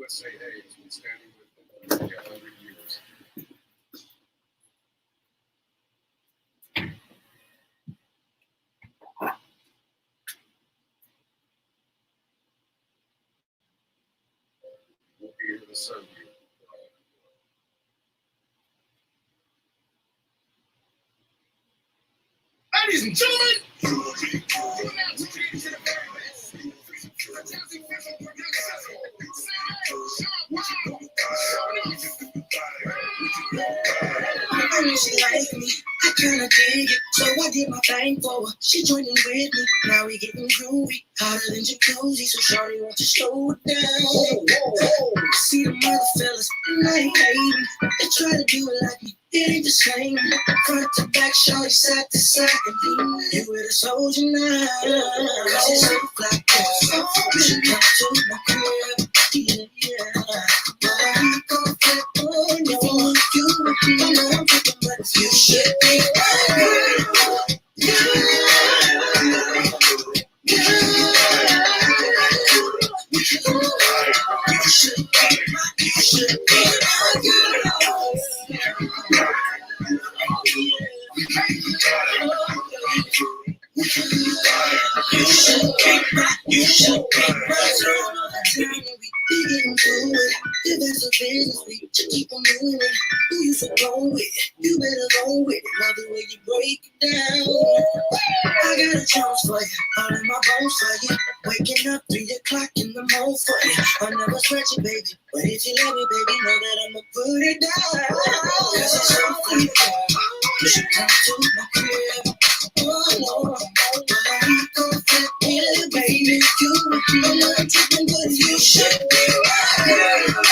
Ladies and gentlemen, she like me, I kinda dig it, so I did my thing for her. She joining with me, now we getting groovy, hotter than jacuzzi, so shorty want to slow it down. See the mother fellas, and I ain't hating, they try to do it like me, it ain't the same. Front to back, shorty side to side, and you with a soldier now, cause it's so like that. You should come to my crib, yeah. Why you gon' flip on you? I know I'm thinking, but you should be my girl. You should be my girl. You should be my girl. We getting through it. If that's a business, we should keep on doing it. Who you so wrong with? You better go with it. Love the way you break it down. I got a chance for you, all in my bones for you. Waking up 3 o'clock in the morning for you. I never stretch it, baby, but if you let me, baby, know that I'ma put it down. Cause it's so funny. You should come to my crib. Oh Lord, why you gon' flip here, baby? I'm not tripping, but you should be my girl.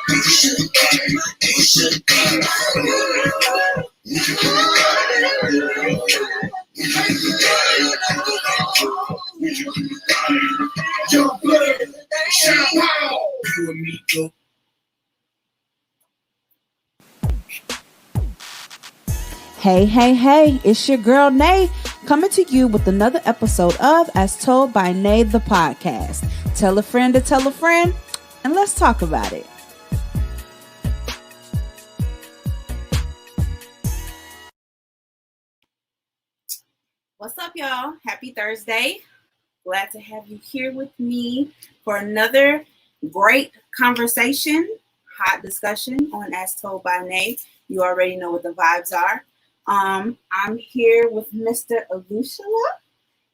You should be my girl. Your blood, shout out. You and me go. Hey, it's your girl Nay coming to you with another episode of As Told by Nay, the podcast. Tell a friend to tell a friend, and let's talk about it. What's up, y'all? Happy Thursday. Glad to have you here with me for another great conversation, hot discussion on As Told by Nay. You already know what the vibes are. I'm here with Mr. Lucia.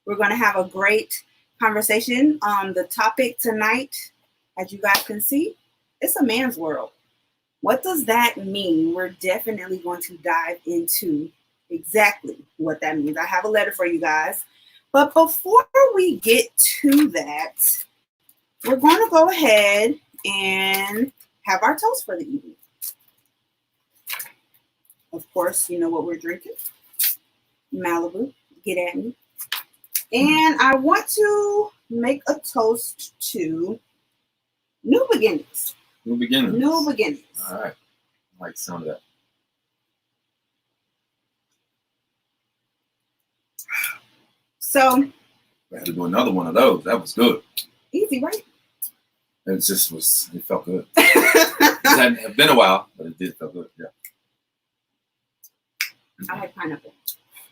We're going to have a great conversation. The topic tonight, as you guys can see, it's a man's world. What does that mean? We're definitely going to dive into exactly what that means. I have a letter for you guys. But before we get to that, we're going to go ahead and have our toast for the evening. Of course, you know what we're drinking. Malibu, get at me. And I want to make a toast to new beginnings. New beginnings. New beginnings. All right. I like the sound of that. So. I had to do another one of those. That was good. Easy, right? It felt good. It hadn't been a while, but it did feel good. Yeah. I like pineapple.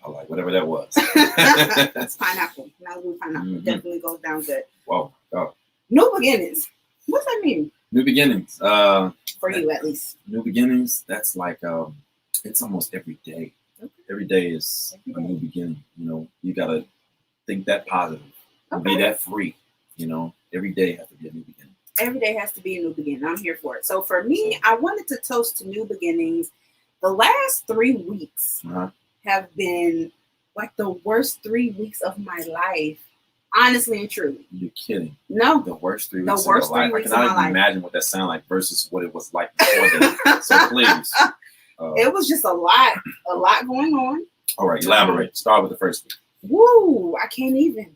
I like whatever that was. That's pineapple. Malibu pineapple. Mm-hmm. Definitely goes down good. Wow. Oh. New beginnings. What's that mean? New beginnings. For you, at least. New beginnings. That's like it's almost every day. Okay. Every day is a new beginning. You know, you gotta think that positive. Okay. Be that free. You know, every day has to be a new beginning. Every day has to be a new beginning. I'm here for it. So for me, I wanted to toast to new beginnings. The last 3 weeks have been like the worst 3 weeks of my life. Honestly and truly. You're kidding. No. The worst 3 weeks of your life. I cannot even imagine what that sounded like versus what it was like before that. So please. It was just a lot going on. All right, elaborate. Start with the first week. Woo! I can't even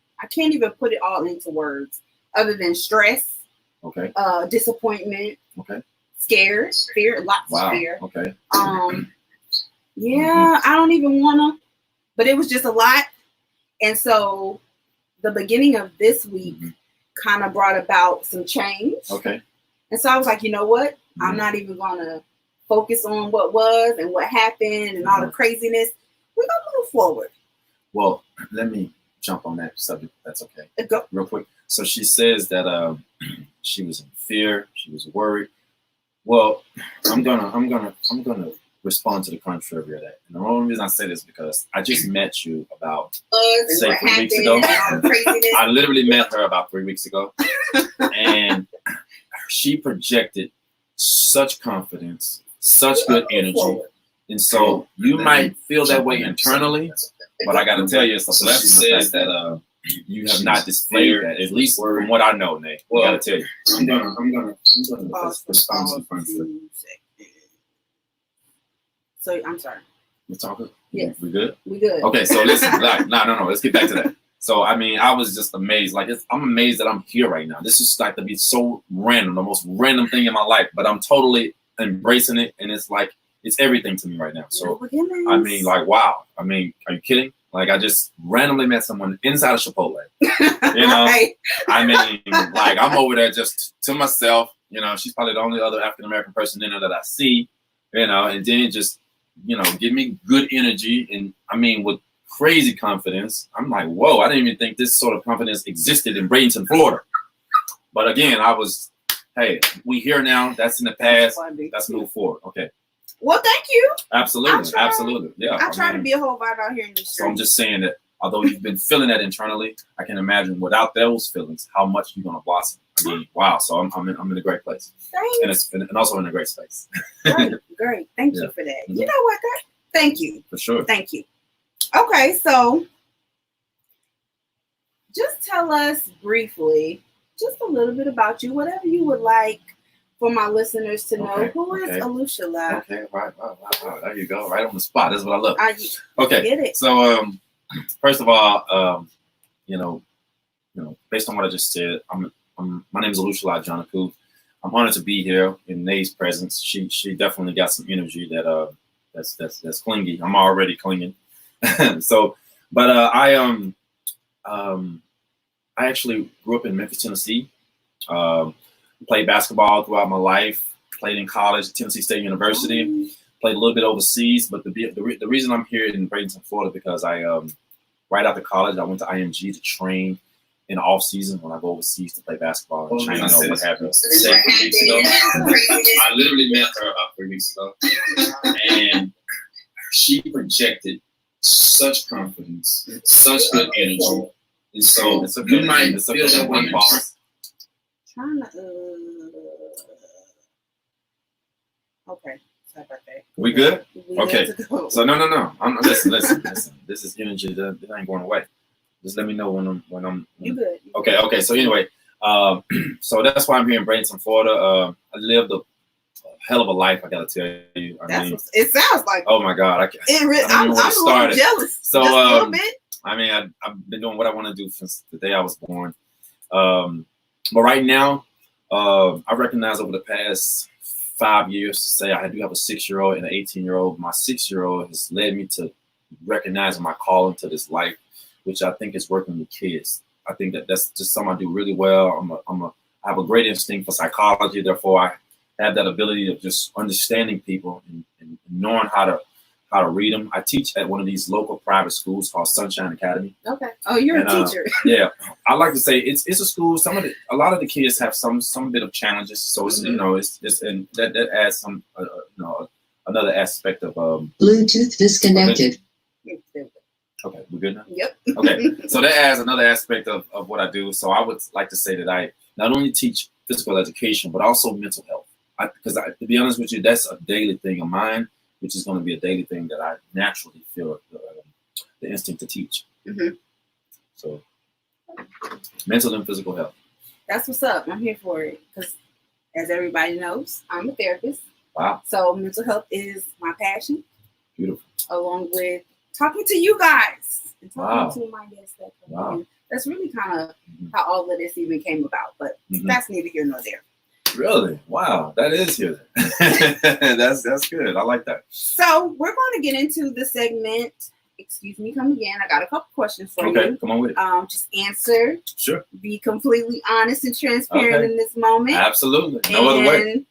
put it all into words other than stress. Okay. Disappointment. Okay. Scared, fear, lots of fear. Okay. Yeah, I don't even wanna, but it was just a lot. And so the beginning of this week kind of brought about some change. Okay. And so I was like, you know what? I'm not even going to focus on what was and what happened and all the craziness. We're going to move forward. Well, let me jump on that subject. That's okay. Go. Real quick. So she says that she was in fear. She was worried. Well, I'm gonna respond to the contrary of that. And the only reason I say this is because I just met you about say 3 weeks ago. I literally met her about 3 weeks ago, and she projected such confidence, such good energy, and so you might feel that way internally, but I got to tell you, it's a blessing that you have not displayed that, at least from what I know, Nate. Well, I got to tell you, I'm gonna respond to the contrary. So I'm sorry. We're talking. Yes. We good? We good. Okay, so listen, no. Let's get back to that. So I mean, I was just amazed. Like I'm amazed that I'm here right now. This is like to be so random, the most random thing in my life. But I'm totally embracing it, and it's like it's everything to me right now. So I mean, like, wow. I mean, are you kidding? Like I just randomly met someone inside of Chipotle. You know, Right. I mean, like I'm over there just to myself. You know, she's probably the only other African American person in there that I see. You know, and then just give me good energy, and I mean with crazy confidence. I'm like, whoa, I didn't even think this sort of confidence existed in Bradenton, Florida. But again, hey, we here now. That's in the past. Let's move forward. Okay. Well, thank you. Absolutely. Yeah. I try to be a whole vibe out here in the street. So I'm just saying that although you've been feeling that internally, I can imagine without those feelings, how much you're gonna blossom. I mean, wow. So I'm in a great place. Thanks. And also in a great space. Great. Thank you for that. Mm-hmm. You know what? Thank you. For sure. Thank you. Okay, so just tell us briefly, just a little bit about you, whatever you would like for my listeners to know. Who is Lucia? Okay, right. Wow. There you go. Right on the spot. That's what I love. Okay. Get it. So, first of all, based on what I just said, my name is Lucia Janaku. I'm honored to be here in Nate's presence. She definitely got some energy that's clingy. I'm already clinging. So, but I actually grew up in Memphis, Tennessee. Played basketball throughout my life. Played in college at Tennessee State University. Played a little bit overseas, but the reason I'm here in Bradenton, Florida, because I right after college I went to IMG to train in the off season when I go overseas to play basketball and train. What happened 7 weeks ago? I literally met her about 3 weeks ago, and she projected such confidence, such good energy, and so you might feel that way. Okay, sorry about that. We good? Okay. So no. Listen. This is energy that ain't going away. Just let me know when I'm. You good? Okay. So anyway, so that's why I'm here in Bradenton, Florida. I lived a hell of a life, I gotta tell you. It sounds like. Oh my God, I'm a little jealous. So just a little bit. I mean, I've been doing what I want to do since the day I was born. But right now, I recognize over the past 5 years, say I do have a 6-year-old and an 18-year-old. My 6-year-old has led me to recognize my calling to this life, which I think is working with kids. I think that's just something I do really well. I have a great instinct for psychology. Therefore, I have that ability of just understanding people and knowing how to read them. I teach at one of these local private schools called Sunshine Academy. Okay. Oh, you're a teacher. Yeah, I like to say it's a school. A lot of the kids have some bit of challenges. So it's it's and that adds some another aspect of Bluetooth disconnected. Okay, we're good now? Yep. Okay, so that adds another aspect of what I do. So I would like to say that I not only teach physical education, but also mental health. Because to be honest with you, that's a daily thing of mine, which is going to be a daily thing that I naturally feel the instinct to teach. Mm-hmm. So mental and physical health. That's what's up. I'm here for it because, as everybody knows, I'm a therapist. Wow. So mental health is my passion. Beautiful. Along with talking to you guys and talking to my guests. Wow. That's really kind of how all of this even came about, but that's neither here nor there. Really? Wow, that is here. That's good. I like that. So we're going to get into the segment excuse me, come again. I got a couple questions for Okay, you. come on with it. Just answer. Sure. Be completely honest and transparent in this moment. Absolutely. No other way.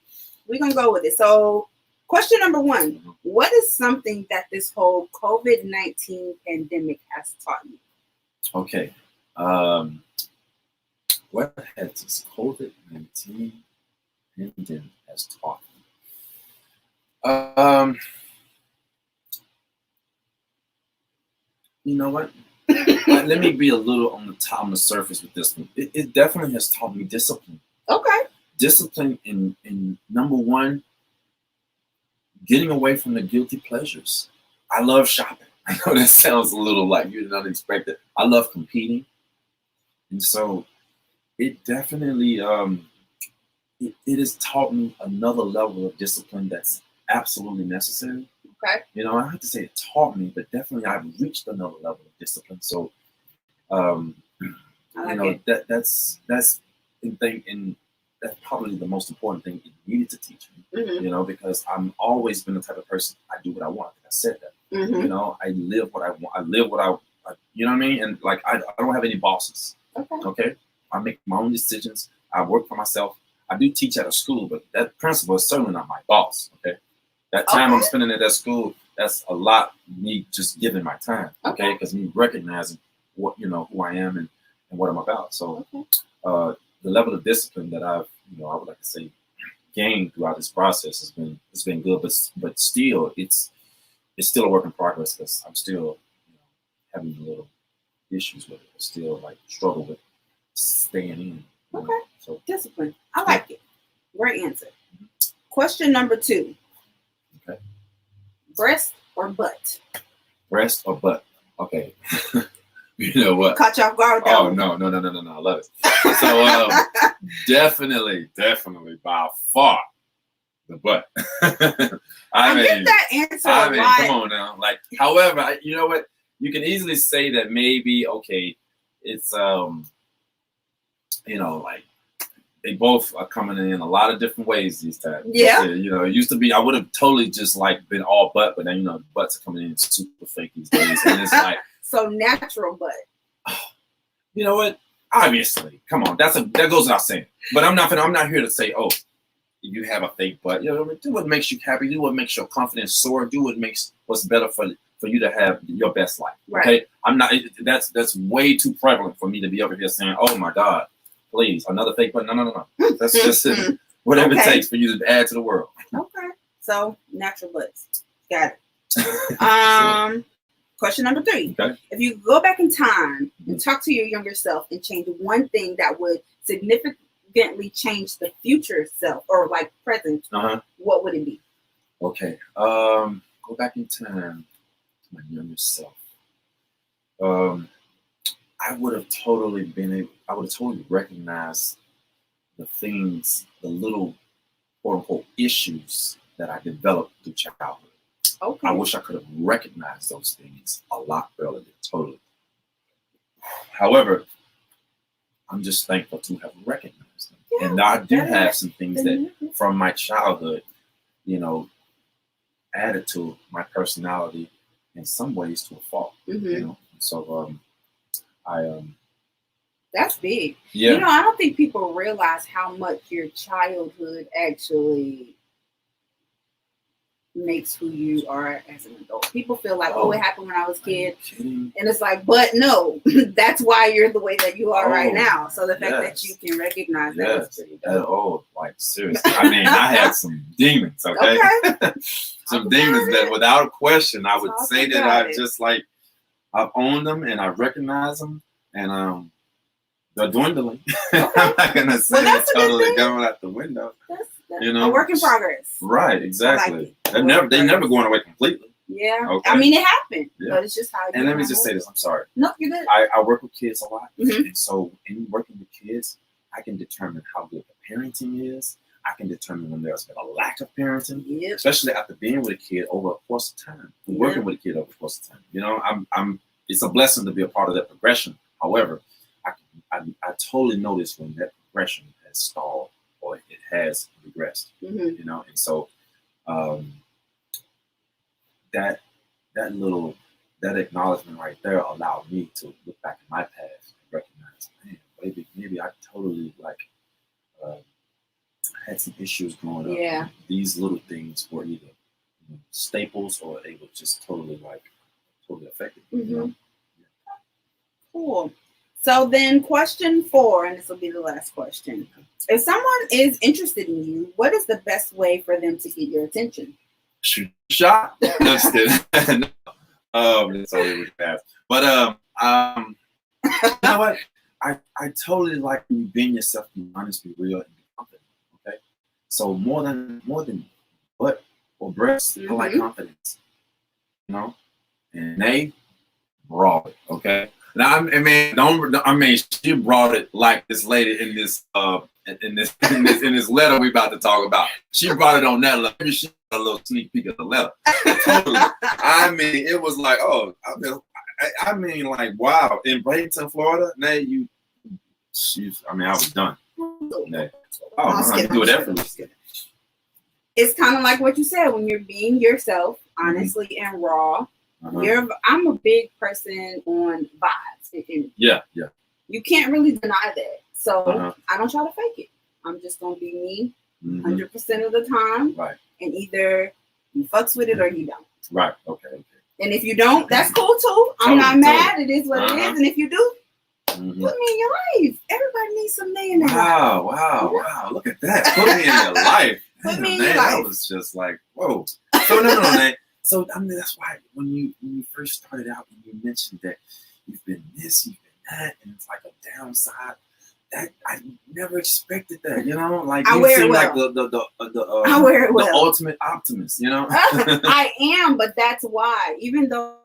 We're going to go with it. So, question number one. What is something that this whole COVID-19 pandemic has taught you? Okay. What has this COVID-19 pandemic has taught me? You know what? Let me be a little on the surface with this one. It definitely has taught me discipline. Okay. Discipline in number one, getting away from the guilty pleasures. I love shopping. I know that sounds a little like you didn't expect it. I love competing. And so it definitely it has taught me another level of discipline that's absolutely necessary. Okay. You know, I have to say it taught me, but definitely I've reached another level of discipline. So that's the thing, and that's probably the most important thing it needed to teach me. Mm-hmm. You know, because I'm always been the type of person, I do what I want. I said that. Mm-hmm. You know, I live what I want. I live what I you know what I mean? And like I don't have any bosses. Okay. I make my own decisions. I work for myself. I do teach at a school, but that principal is certainly not my boss. Okay. That time I'm spending at that school, that's a lot me just giving my time. Okay. Because me recognizing what, you know, who I am and what I'm about. So the level of discipline that I've, you know, I would like to say gained throughout this process has been good, but still it's still a work in progress because I'm still, you know, having a little issues with it. I still like struggle with staying in. Okay. Know? So discipline. I like it. Great answer. Question number 2. Okay. Breast or butt? Breast or butt? Okay. You know what? Caught you off guard. Oh no! I love it. So definitely by far the butt. I mean, get that answer a lot. Come on now. Like, however, you know what? You can easily say that maybe it's you know, like they both are coming in a lot of different ways these times. Yeah. You know, it used to be I would have totally just like been all butt, but then you know the butts are coming in super fake these days, and it's like so natural butt. You know what? Obviously, come on, that goes without saying. But I'm not here to say, oh, you have a fake butt. You know, do what makes you happy. Do what makes your confidence soar. Do what makes what's better for you to have your best life. Right. Okay, I'm not. That's way too prevalent for me to be over here saying, oh my God, please another fake butt. No. That's just whatever it takes for you to add to the world. Okay, so natural butts. Got it. Question number 3. Okay. If you go back in time and talk to your younger self and change one thing that would significantly change the future self or like present, what would it be? Okay. Go back in time to my younger self. I would have totally recognized the things, the little quote unquote issues that I developed through childhood. Okay. I wish I could have recognized those things a lot earlier, totally. However, I'm just thankful to have recognized them. Yeah, and I do have some things that from my childhood, you know, added to my personality in some ways to a fault. You know, so that's big. Yeah. You know, I don't think people realize how much your childhood actually makes who you are as an adult. People feel like, it happened when I was a kid. And it's like, but no, that's why you're the way that you are right now. So the fact that you can recognize that is pretty dope. Like seriously. I mean, I had some demons, okay? Some demons that without a question, I would say that I've owned them and I recognize them and they're dwindling. I'm not gonna say they're totally going out the window. You know, a work in progress. Right, exactly. They never going away completely. Yeah. Okay. I mean, it happened, but it's just how. And let me just say this. I'm sorry. No, you're good. I work with kids a lot, and so in working with kids, I can determine how good the parenting is. I can determine when there's been a lack of parenting, especially after being with a kid over a course of time, working with a kid over a course of time. You know, I'm. It's a blessing to be a part of that progression. However, I totally notice when that progression has stalled or it has regressed. You know, and so that little that acknowledgement right there allowed me to look back at my past and recognize, man, maybe I totally like had some issues growing up. Yeah. These little things were either staples or they were just totally affected. Mm-hmm. Cool. So then question 4, and this will be the last question. If someone is interested in you, what is the best way for them to get your attention? Shoot a shot. That's it. That's all we would have. But you know what? I totally like you being yourself, be honest, be real, and be confident. Okay. So more than butt or breasts, I like confidence. You know? And they brought it, okay? Now I mean she brought it like this lady in this letter we about to talk about. She brought it on that letter. Maybe she got a little sneak peek of the letter. Totally. I mean, it was like, oh, I mean, like, wow. In Bradenton, Florida, now I was done. Nah. Oh, you do it effortlessly. It's kind of like what you said, when you're being yourself, honestly and raw. I'm a big person on vibes. Yeah. You can't really deny that. So I don't try to fake it. I'm just gonna be me 100% of the time. Right. And either you fucks with it or you don't. Right. Okay. And if you don't, that's cool too. I'm not mad. It is what it is. And if you do, put me in your life. Everybody needs some me in their life. Wow. Look at that. Put me in your life. Put me in your life. That was just like, whoa. So no, man. So I mean, that's why when you first started out and you mentioned that you've been this, you've been that, and it's like a downside. That I never expected that, you know. Like you seem like the ultimate optimist, you know. I am, but that's why. Even though.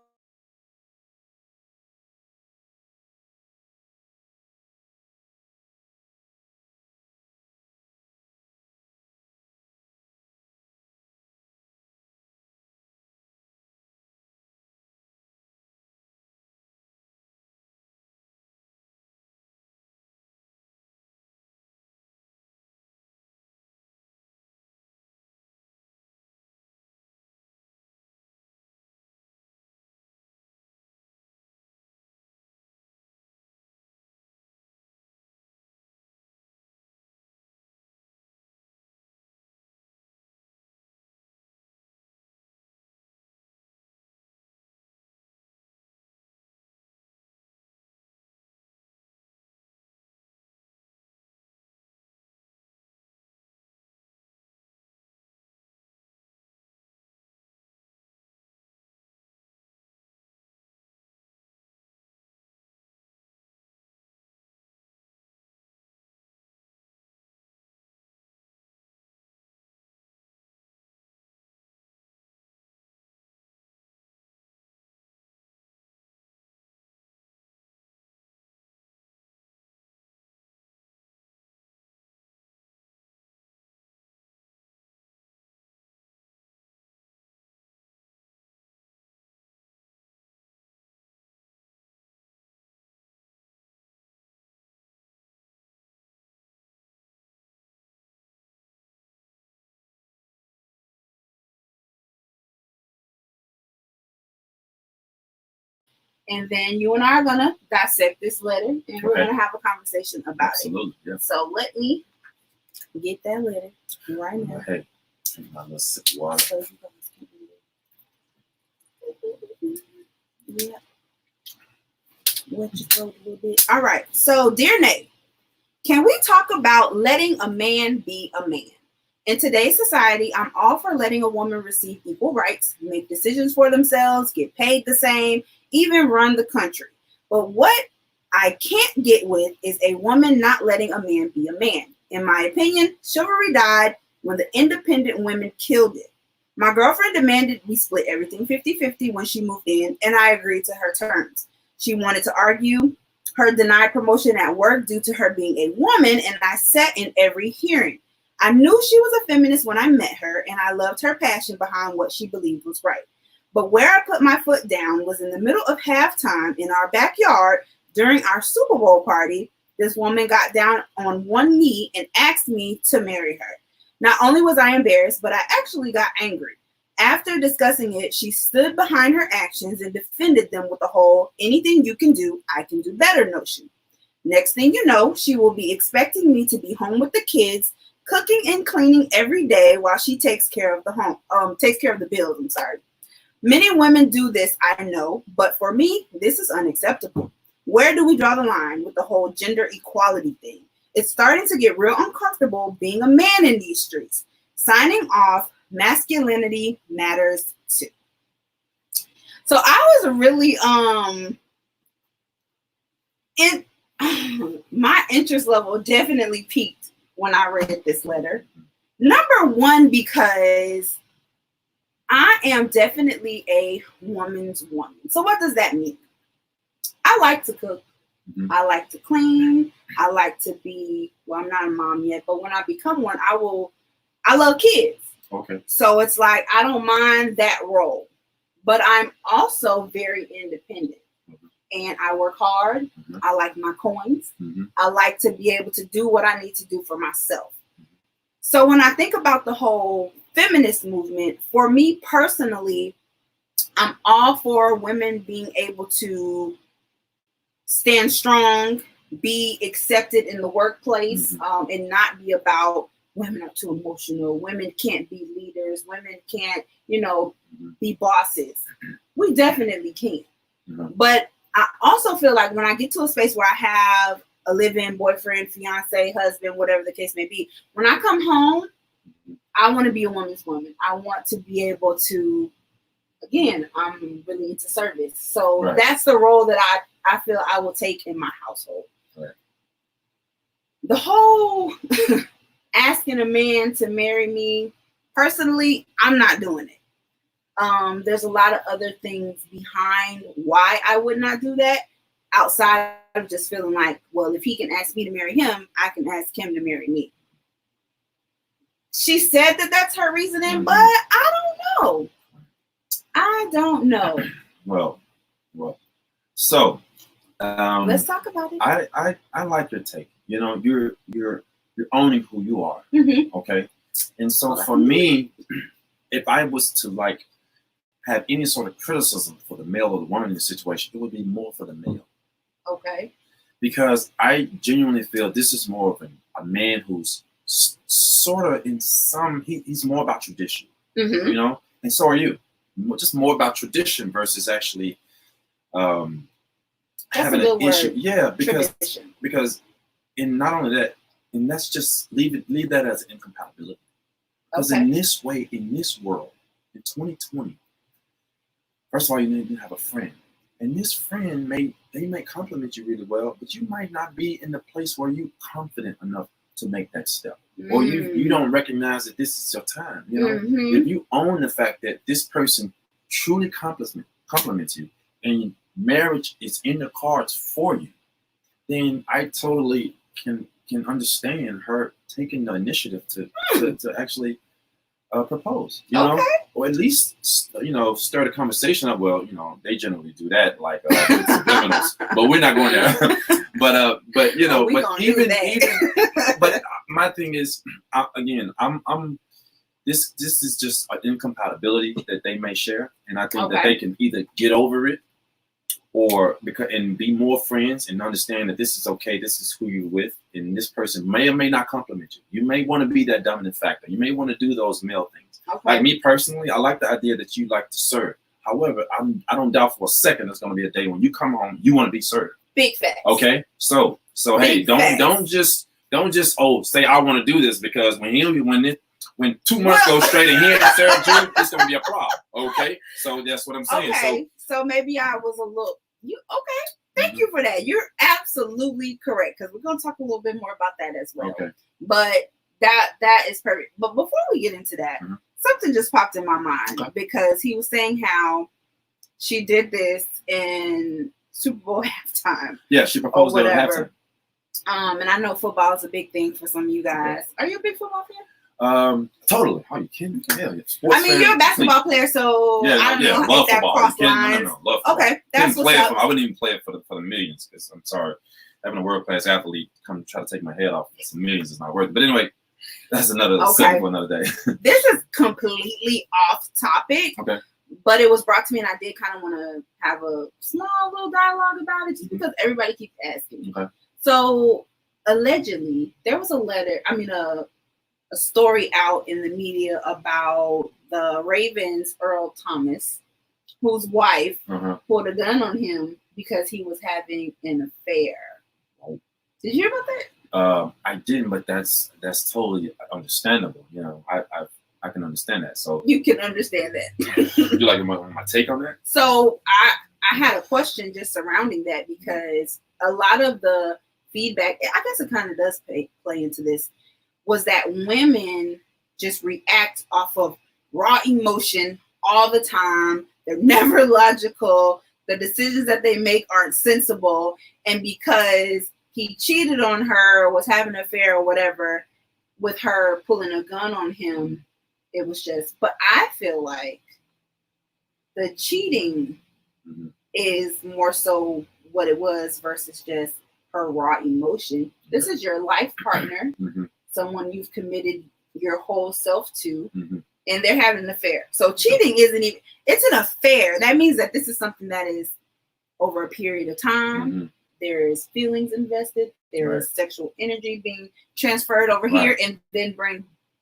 And then you and I are gonna dissect this letter, and we're gonna have a conversation about it. Yeah. So let me get that letter right now. Hey, let's sip water. Yeah. Wet your throat a little bit. All right. So, dear Nate, can we talk about letting a man be a man? In today's society, I'm all for letting a woman receive equal rights, make decisions for themselves, get paid the same, even run the country. But what I can't get with is a woman not letting a man be a man. In my opinion, chivalry died when the independent women killed it. My girlfriend demanded we split everything 50-50 when she moved in, and I agreed to her terms. She wanted to argue her denied promotion at work due to her being a woman, and I sat in every hearing. I knew she was a feminist when I met her, and I loved her passion behind what she believed was right. But where I put my foot down was in the middle of halftime in our backyard during our Super Bowl party. This woman got down on one knee and asked me to marry her. Not only was I embarrassed, but I actually got angry. After discussing it, she stood behind her actions and defended them with the whole anything you can do, I can do better notion. Next thing you know, she will be expecting me to be home with the kids, cooking and cleaning every day while she takes care of the bills. I'm sorry. Many women do this, I know, but for me, this is unacceptable. Where do we draw the line with the whole gender equality thing? It's starting to get real uncomfortable being a man in these streets. Signing off, masculinity matters too. So I was really my interest level definitely peaked when I read this letter. Number one, because I am definitely a woman's woman. So what does that mean? I like to cook. Mm-hmm. I like to clean. I like to be, well, I'm not a mom yet, but when I become one, I love kids. Okay. So it's like, I don't mind that role, but I'm also very independent. Mm-hmm. And I work hard. Mm-hmm. I like my coins. Mm-hmm. I like to be able to do what I need to do for myself. Mm-hmm. So when I think about the whole feminist movement, for me personally, I'm all for women being able to stand strong, be accepted in the workplace, mm-hmm. And not be about women are too emotional. Women can't be leaders. Women can't, mm-hmm. be bosses. We definitely can. Mm-hmm. But I also feel like when I get to a space where I have a live-in boyfriend, fiance, husband, whatever the case may be, when I come home, I want to be a woman's woman. I want to be able to, again, I'm really into service. So right. That's the role that I feel I will take in my household. Right. The whole asking a man to marry me, personally, I'm not doing it. There's a lot of other things behind why I would not do that, outside of just feeling like, well, if he can ask me to marry him, I can ask him to marry me. She said that that's her reasoning, mm-hmm. but I don't know. Well, so let's talk about it. I like your take. You're owning who you are. Mm-hmm. Okay. And so for me, if I was to have any sort of criticism for the male or the woman in the situation, it would be more for the male. Okay. Because I genuinely feel this is more of a man who's sort of he's more about tradition, mm-hmm. And so are you. Just more about tradition versus actually having an issue. Yeah, because and not only that, and that's just leave that as an incompatibility. Because in this world, in 2020, first of all, you need to have a friend. And this friend may compliment you really well, but you might not be in the place where you're confident enough to make that step. Mm. Or you don't recognize that this is your time. Mm-hmm. If you own the fact that this person truly compliments you and marriage is in the cards for you, then I totally can understand her taking the initiative to actually propose, or at least stir the conversation up. Well, they generally do that, with subliminals, but we're not going there. but but my thing is, I'm this is just an incompatibility that they may share, and I think that they can either get over it or and be more friends and understand that this is okay. This is who you're with, and this person may or may not compliment you. You may want to be that dominant factor. You may want to do those male things. Okay. Like me personally, I like the idea that you like to serve. However, I don't doubt for a second there's going to be a day when you come home, you want to be served. Big facts. Okay, so hey, don't just say I want to do this, because when 2 months go straight and he ain't served you, it's going to be a problem. Okay, so that's what I'm saying. Okay, so maybe I was a little. Thank you for that. You're absolutely correct, because we're going to talk a little bit more about that as well. Okay. But that is perfect. But before we get into that, mm-hmm. something just popped in my mind, because he was saying how she did this in Super Bowl halftime. Yeah, she proposed at halftime. And I know football is a big thing for some of you guys. Okay. Are you a big football fan? Totally. How you kidding? Yeah, you're a basketball player, so I don't know love if that cross lines. No, love football. Okay, that's what's up. I wouldn't even play it for the millions, because I'm sorry, having a world class athlete come try to take my head off for some millions is not worth it. But anyway, That's another subject for another day. This is completely off topic. Okay. But it was brought to me, and I did kind of want to have a small little dialogue about it, just because everybody keeps asking. Okay. So allegedly, there was a story out in the media about the Ravens' Earl Thomas, whose wife pulled a gun on him because he was having an affair. Did you hear about that? I didn't, but that's totally understandable. You know, I can understand that. So you can understand that. Would you like my take on that? So I had a question just surrounding that, because a lot of the feedback, I guess it kind of does play into this, was that women just react off of raw emotion all the time. They're never logical. The decisions that they make aren't sensible. And because he cheated on her, was having an affair or whatever, with her pulling a gun on him, it was just, but I feel like the cheating is more so what it was versus just her raw emotion. This is your life partner, someone you've committed your whole self to, and they're having an affair. So cheating isn't even, it's an affair. That means that this is something that is over a period of time. There is feelings invested. There is sexual energy being transferred over here and then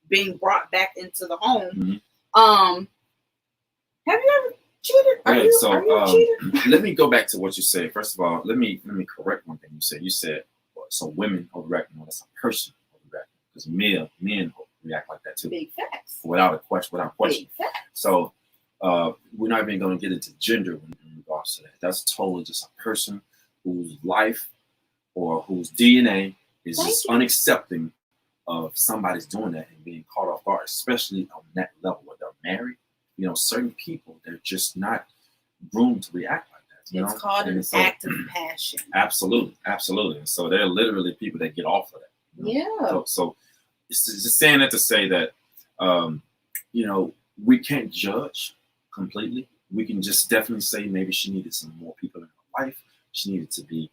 being brought back into the home. Have you ever cheated? Are you a cheater? Let me go back to what you said. First of all, let me correct one thing you said. You said, so women overreact. No, that's a person overreacting, because men react like that too. Big facts. Without question. Big facts. So we're not even going to get into gender in regards to that. That's totally just a person whose life or whose DNA is just unaccepting of somebody's doing that and being caught off guard, especially on that level where they're married. You know, certain people, they're just not groomed to react like that. It's called an act of passion. Absolutely. And so they're literally people that get off of that. You know? So it's just saying that to say that, you know, we can't judge completely. We can just definitely say maybe she needed some more people in her life. She needed to be,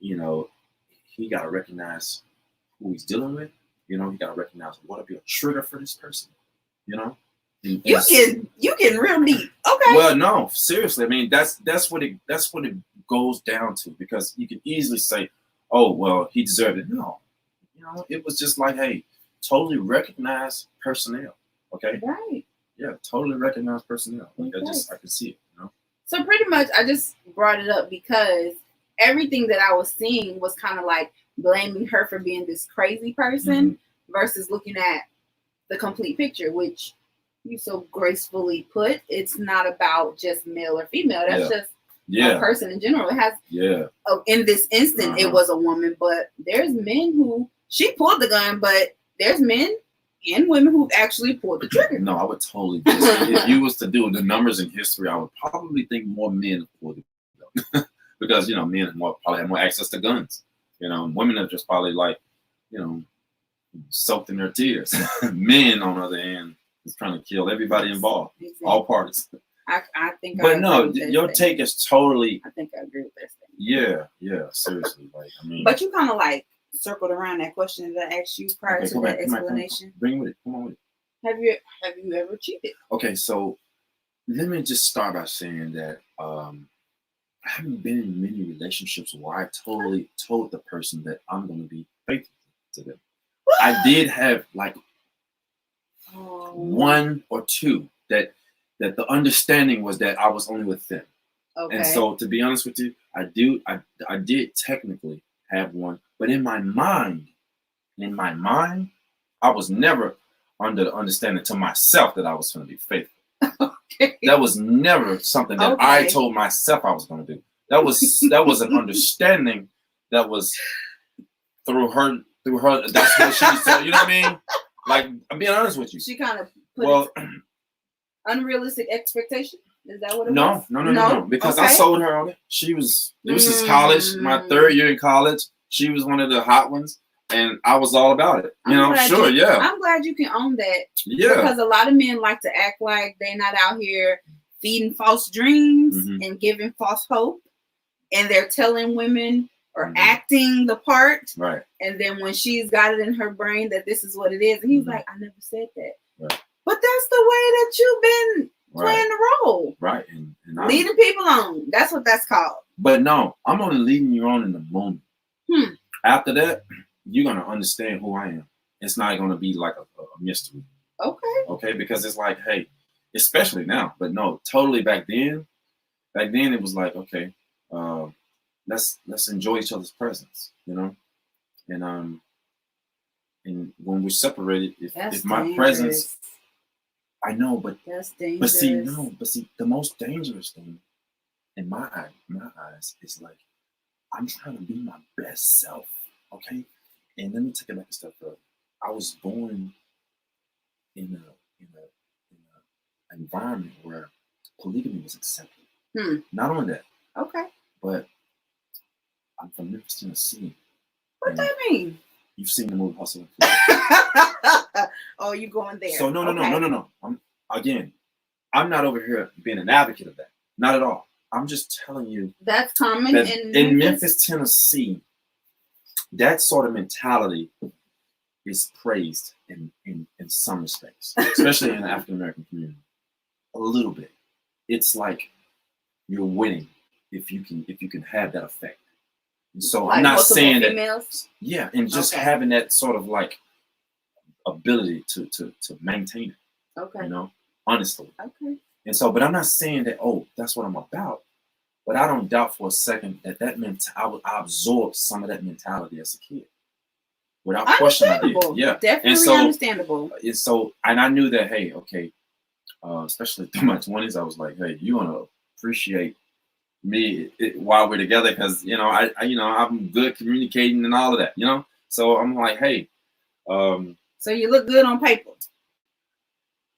you know, he got to recognize who he's dealing with. You know, he got to recognize what would be a trigger for this person. You know, you getting real deep. Okay. Well, no, seriously. I mean, that's what it goes down to, because you can easily say, oh, well, he deserved it. No, you know, it was just like, hey, totally recognize personnel. Okay. Right. Yeah, totally recognize personnel. Like I can see it. You know. So pretty much, I just brought it up because everything that I was seeing was kind of like blaming her for being this crazy person versus looking at the complete picture, which you so gracefully put. It's not about just male or female. That's just a person in general. It has in this instant, it was a woman, but there's men who she pulled the gun, but there's men and women who actually pulled the trigger. No, I would totally disagree. If you was to do the numbers in history, I would probably think more men pulled the gun. Because, you know, men probably have more access to guns. You know, women are just probably like, you know, soaked in their tears. Men, on the other hand, is trying to kill everybody involved, all parties. I think. But no, your take is totally. I think I agree with that statement. Yeah, seriously. Like, I mean. But you kind of like circled around that question that I asked you prior to that explanation. Bring with it. Come on with it. Have you ever cheated? Okay, so let me just start by saying that I haven't been in many relationships where I totally told the person that I'm going to be faithful to them. What? I did have like one or two that the understanding was that I was only with them. Okay. And so, to be honest with you, I did technically have one, but in my mind, I was never under the understanding to myself that I was going to be faithful. Okay. That was never something that I told myself I was going to do. That was an understanding that was through her. That's what she said. You know what I mean? Like, I'm being honest with you. She kind of put unrealistic expectation. Is that what it was? No. Because I sold her on it. This was college, my third year in college. She was one of the hot ones, and I was all about it. I'm glad you can own that. Yeah. Because a lot of men like to act like they're not out here feeding false dreams and giving false hope. And they're telling women or acting the part. Right. And then when she's got it in her brain that this is what it is, and he's like, I never said that. Right. But that's the way that you've been playing the role. Right. And leading people on. That's what that's called. But no, I'm only leading you on in the moment. After that, you're going to understand who I am. It's not going to be like a mystery. Okay. Because it's like, hey, especially now, but no, totally back then it was like, okay, let's enjoy each other's presence, you know? And when we're separated, if my presence, I know, but that's dangerous. But see, the most dangerous thing in my eyes is like, I'm trying to be my best self, okay? And let me take it back a step further. I was born in an environment where polygamy was accepted. Not only that, but I'm from Memphis, Tennessee. What that mean? You've seen the movie Hustle. Oh, you going there? So no. I'm not over here being an advocate of that. Not at all. I'm just telling you that's common that in Memphis, Tennessee. That sort of mentality is praised in some respects, especially in the African American community. A little bit. It's like you're winning if you can have that effect. And so like I'm not saying females? That. Yeah, and just having that sort of like ability to maintain it. Okay. You know, honestly. Okay. And so, but I'm not saying that. Oh, that's what I'm about. But I don't doubt for a second that I absorbed some of that mentality as a kid. Without question, I did. Yeah, definitely understandable. And so, and I knew that. Hey, okay, especially through my 20s, I was like, hey, you want to appreciate me while we're together, because I'm good communicating and all of that. So I'm like, hey. So you look good on paper.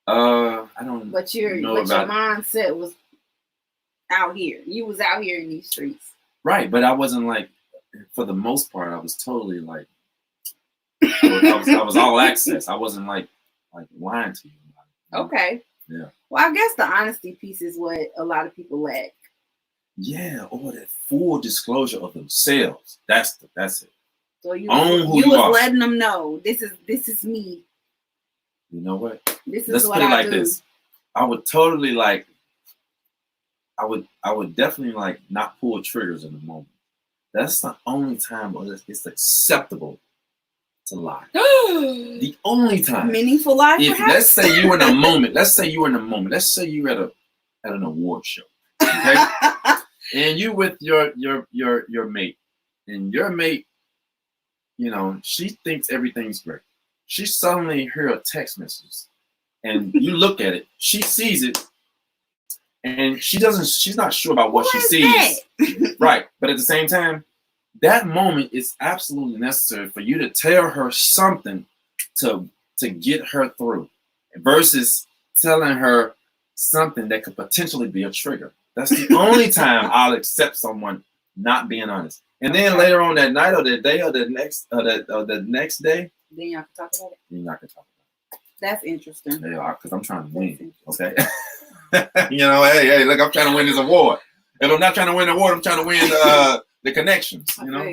I don't. But your mindset was out here. You was out here in these streets. Right, but I wasn't like. For the most part, I was totally like. I was all access. I wasn't like lying to you. Okay. Yeah. Well, I guess the honesty piece is what a lot of people lack. Yeah, or that full disclosure of themselves. That's it. So you was letting them know this is me. You know what? This is Let's what put it I like do. this. I would totally like. I would definitely like not pull triggers in the moment. That's the only time it's acceptable to lie. The only time. Meaningful lie. Let's say you were in a moment. Let's say you were at an award show. Okay. And you with your mate, and your mate, she thinks everything's great. She suddenly hears a text message, and you look at it. She sees it, and she's not sure about what she sees. Right, but at the same time, that moment is absolutely necessary for you to tell her something to get her through, versus telling her something that could potentially be a trigger. That's the only time I'll accept someone not being honest. And then later on that night or the day or the next day, then y'all can talk about it. Then y'all can talk about it. That's interesting. Yeah, because I'm trying to win. Okay. Hey, look, I'm trying to win this award. If I'm not trying to win the award, I'm trying to win the connections. I feel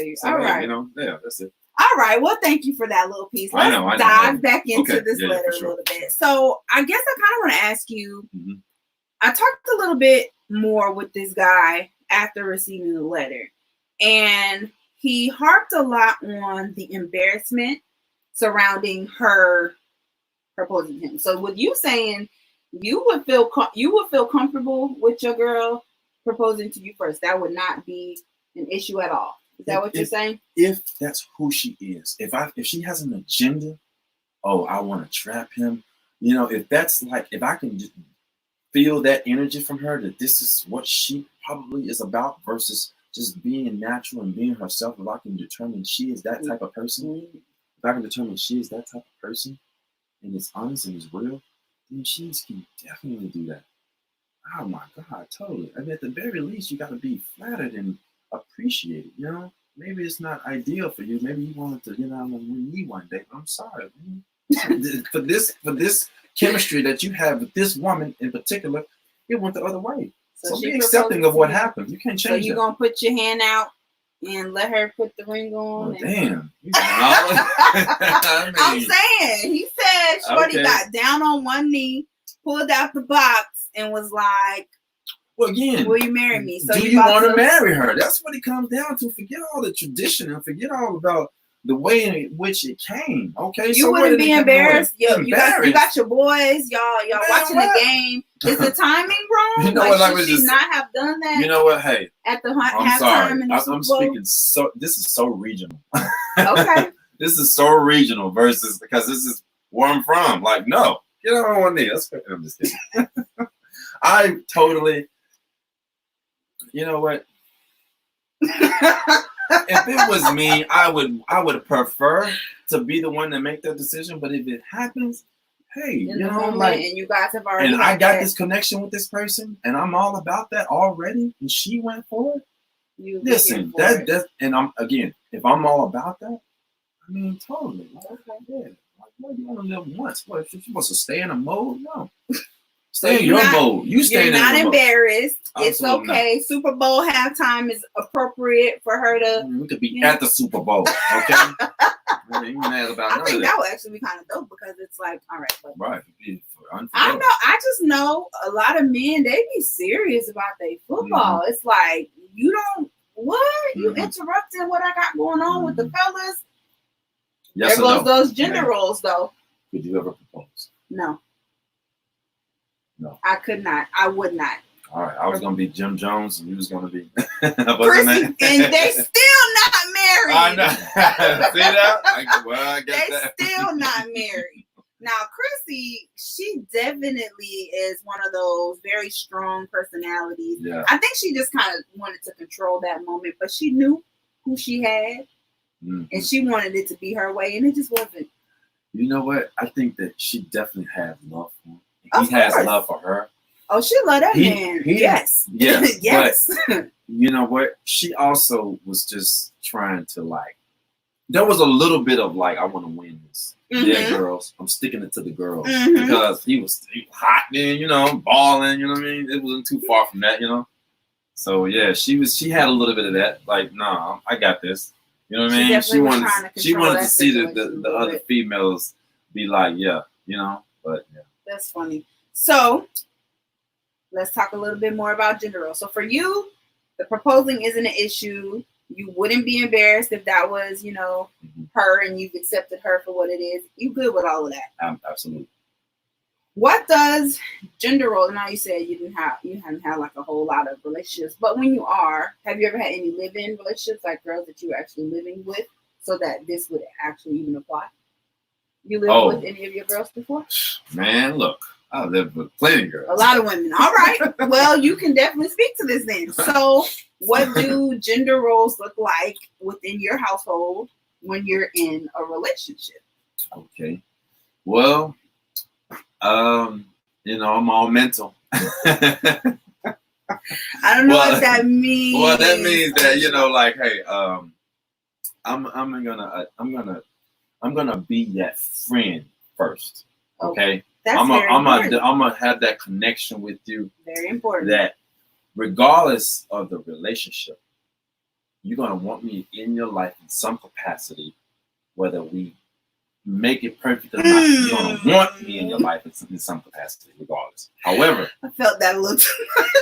you. So, all right. That's it. All right. Well, thank you for that little piece. Let's dive back into this letter a little bit. So I guess I kind of want to ask you. Mm-hmm. I talked a little bit more with this guy after receiving the letter, and he harped a lot on the embarrassment surrounding her proposing to him. So with you saying you would feel comfortable with your girl proposing to you first, that would not be an issue at all. Is that what you're saying? If that's who she is, if she has an agenda, I want to trap him. If I can just feel that energy from her, that this is what she probably is about, versus just being natural and being herself. If I can determine she is that type of person, and it's honest and it's real, then she can definitely do that. Oh my God, totally. I mean, at the very least, you got to be flattered and appreciated. Maybe it's not ideal for you. Maybe you wanted to, win me one day. But I'm sorry, man. for this chemistry that you have with this woman in particular, it went the other way. So be accepting of what happened. You can't change it. So you're going to put your hand out and let her put the ring on. Well, damn. I mean, I'm saying, he said Shorty got down on one knee, pulled out the box, and was like, well, again, will you marry me? So do you want to marry her? That's what it comes down to. Forget all the tradition and forget all about the way in which it came. Okay, you wouldn't be embarrassed. You got your boys. Y'all watching the game. Is the timing wrong? You know what? Should she not have done that? You know what? Hey, at the I'm halftime sorry. in the Super I'm Bowl? speaking so. This is so regional. Okay. This is so regional versus because this is where I'm from. Like, no, get on one knee. I'm just kidding. I totally. You know what? If it was me, I would prefer to be the one to make that decision. But if it happens, hey, you know, like, and you guys have already. And I got this connection with this person, and I'm all about that already. And she went for it. Listen, that's and I'm again. If I'm all about that, I mean, totally. Like, okay, yeah. Like, what do you want to live once? What if she wants to stay in a mode? No. Stay in your mode. You stay in your mode. You're not embarrassed. It's okay. Not. Super Bowl halftime is appropriate for her to. We could be at the Super Bowl. Okay. I think that would actually be kind of dope because it's like, all right. But right. I don't know. I just know a lot of men, they be serious about their football. Mm-hmm. It's like, you don't, what? You interrupting what I got going on with the fellas? Yes, there goes those gender roles, though. Could you ever propose? No. No. I could not. I would not. All right. I was going to be Jim Jones and you was going to be Chrissy, and they still not married. I know. See that? I guess they still not married. Now, Chrissy, she definitely is one of those very strong personalities. Yeah. I think she just kind of wanted to control that moment, but she knew who she had, and she wanted it to be her way, and it just wasn't. You know what? I think that she definitely has love for him. He has love for her. Oh, she love that man. Yes. Yeah. Yes. But you know what? She also was just trying to like. There was a little bit of like, I want to win this. Mm-hmm. Yeah, girls. I'm sticking it to the girls because he was hot then, you know, balling. You know what I mean? It wasn't too far from that, you know. So yeah, she had a little bit of that. Like, no, I got this. You know what I mean? She wanted to see the other females be like, yeah, you know. But yeah. That's funny. So let's talk a little bit more about gender roles. So for you, the proposing isn't an issue. You wouldn't be embarrassed if that was, you know, her and you've accepted her for what it is. You good with all of that? Absolutely. What does gender role? Now you said you haven't had like a whole lot of relationships, but when you are, have you ever had any live-in relationships, like girls that you were actually living with, so that this would actually even apply? You lived with any of your girls before? Man, look, I lived with plenty of girls. A lot of women. All right. Well, you can definitely speak to this then. So, what do gender roles look like within your household when you're in a relationship? Okay. Well, you know, I'm all mental. I don't know what that means. Well, that means that, you know, like, hey, I'm gonna be that friend first. Okay. I'm gonna have that connection with you. Very important. That regardless of the relationship, you're gonna want me in your life in some capacity, whether we make it perfect or not. You're gonna want me in your life in some capacity, regardless. However, I felt that a little too much.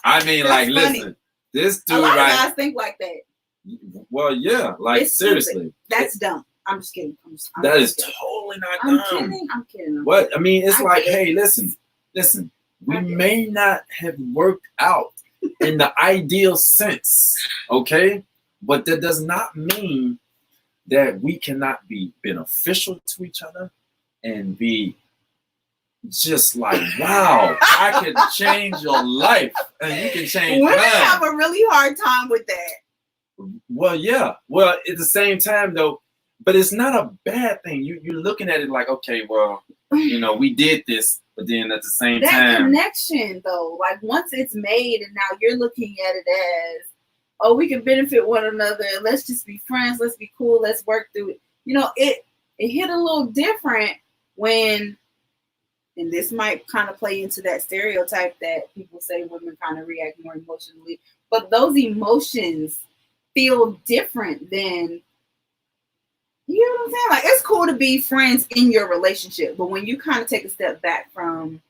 I mean, like, listen, this dude, a lot of guys think like that. Well, yeah, like, it's seriously. Stupid. That's dumb. I'm just kidding. That is totally not dumb. I'm kidding. What? I mean, it's like, hey, listen. We may not have worked out in the ideal sense, okay? But that does not mean that we cannot be beneficial to each other and be just like, wow, I can change your life and you can change mine. Women have a really hard time with that. Well, yeah. Well, at the same time, though, but it's not a bad thing. You're looking at it like, okay, well, you know, we did this, but then at the same time, that connection, though, like once it's made and now you're looking at it as, oh, we can benefit one another. Let's just be friends. Let's be cool. Let's work through it. You know, it hit a little different when and this might kind of play into that stereotype that people say women kind of react more emotionally, but those emotions feel different than, you know what I'm saying? Like, it's cool to be friends in your relationship, but when you kind of take a step back from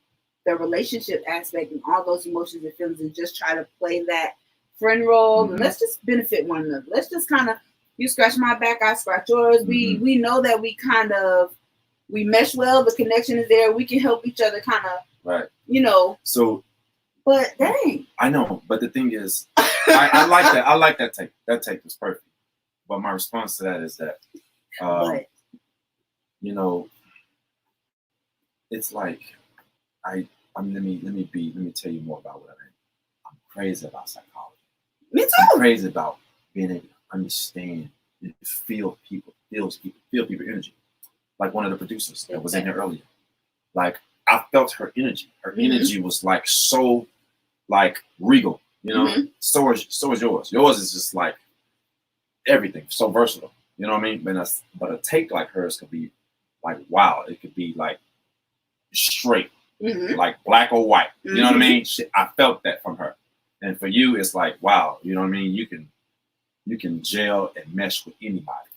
the relationship aspect and all those emotions and feelings and just try to play that friend role, and let's just benefit one another. Let's just kind of, you scratch my back, I scratch yours. We know that we mesh well, the connection is there, we can help each other kind of, right, you know. So, but dang, I know, but the thing is, I like that. I like that take. That take was perfect. But my response to that is that, you know, it's like let me tell you more about what I mean. I'm crazy about psychology. Me too. I'm crazy about being able to understand and feel people's energy. Like one of the producers that was in here earlier. Like, I felt her energy. Her energy was like so like regal, you know. So is yours. Yours is just like everything, so versatile. You know what I mean? But a take like hers could be like, wow, it could be like straight, like black or white. You know what I mean? I felt that from her. And for you, it's like, wow, you know what I mean? You can gel and mesh with anybody.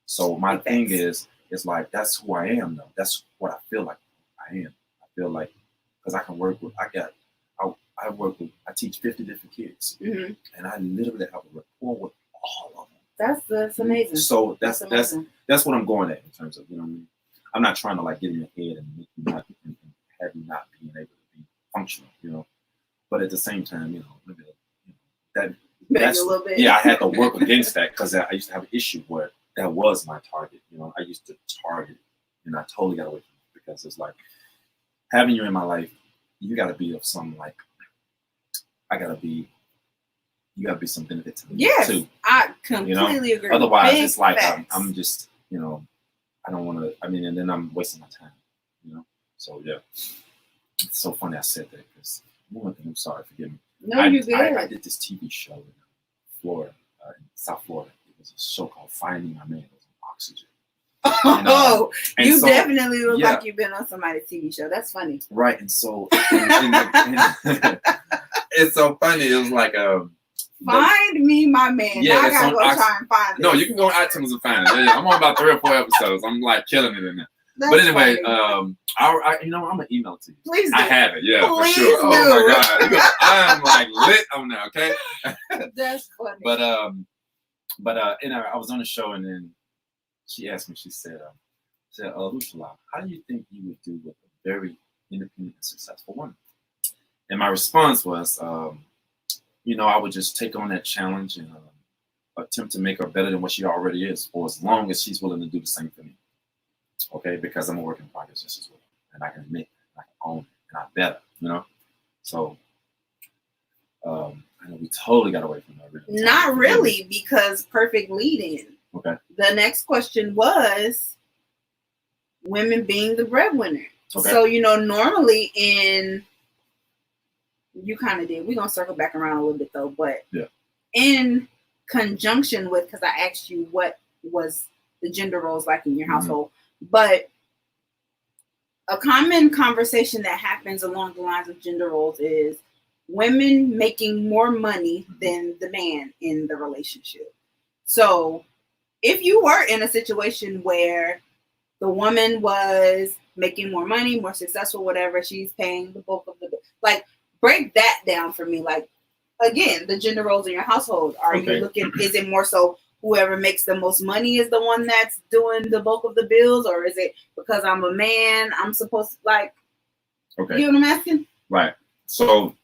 So my thing is, it's like, that's who I am though. That's what I feel like I am. I feel like, because I can work with, I teach 50 different kids. And I literally have a rapport with all of them. That's amazing. So that's what I'm going at in terms of, you know what I mean? I'm not trying to like get in your head and make you not, and have you not being able to be functional, you know. But at the same time, you know, that's a little bit. Yeah, I had to work against that because I used to have an issue where that was my target. You know, I used to target, and I totally got away from it because it's like having you in my life. You got to be of some like, you got to be some benefit to me too. I completely agree. Otherwise, it's like I'm just, you know, I don't want to. I mean, and then I'm wasting my time. You know, so yeah, it's so funny I said that because one thing. I'm sorry, forgive me. No, you're good. I did this TV show in Florida, in South Florida. It was a show called Finding My Man. It was on Oxygen. Oh, you definitely look like you've been on somebody's TV show. That's funny. Right, and so it's so funny. It was like Find Me My Man. Yeah, I gotta go try and find it. No, you can go on iTunes and find it. I'm on about 3 or 4 episodes. I'm like killing it in there. But anyway, I you know, I'm gonna email it to you. Please do. I have it, yeah, for sure. Do. Oh my god, I'm like lit on that. Okay. That's funny. But you know, I was on the show and then she asked me. She said, Lucia, how do you think you would do with a very independent and successful woman? And my response was, you know, I would just take on that challenge and attempt to make her better than what she already is, for as long as she's willing to do the same for me. Okay, because I'm a work in progress just as well, and I can admit, I can own it, and I'm better, you know. So, I know we totally got away from that. Really. Not really, because perfect lead-in. Okay. The next question was women being the breadwinner. Okay. So, you know, normally you kind of did. We're gonna circle back around a little bit though, but in conjunction with, because I asked you what was the gender roles like in your household. But a common conversation that happens along the lines of gender roles is women making more money than the man in the relationship. So if you were in a situation where the woman was making more money, more successful, whatever, she's paying the bulk of the, like, break that down for me. Like, again, the gender roles in your household. Are you looking, is it more so whoever makes the most money is the one that's doing the bulk of the bills, or is it because I'm a man, I'm supposed to, like, you know what I'm asking? Right. So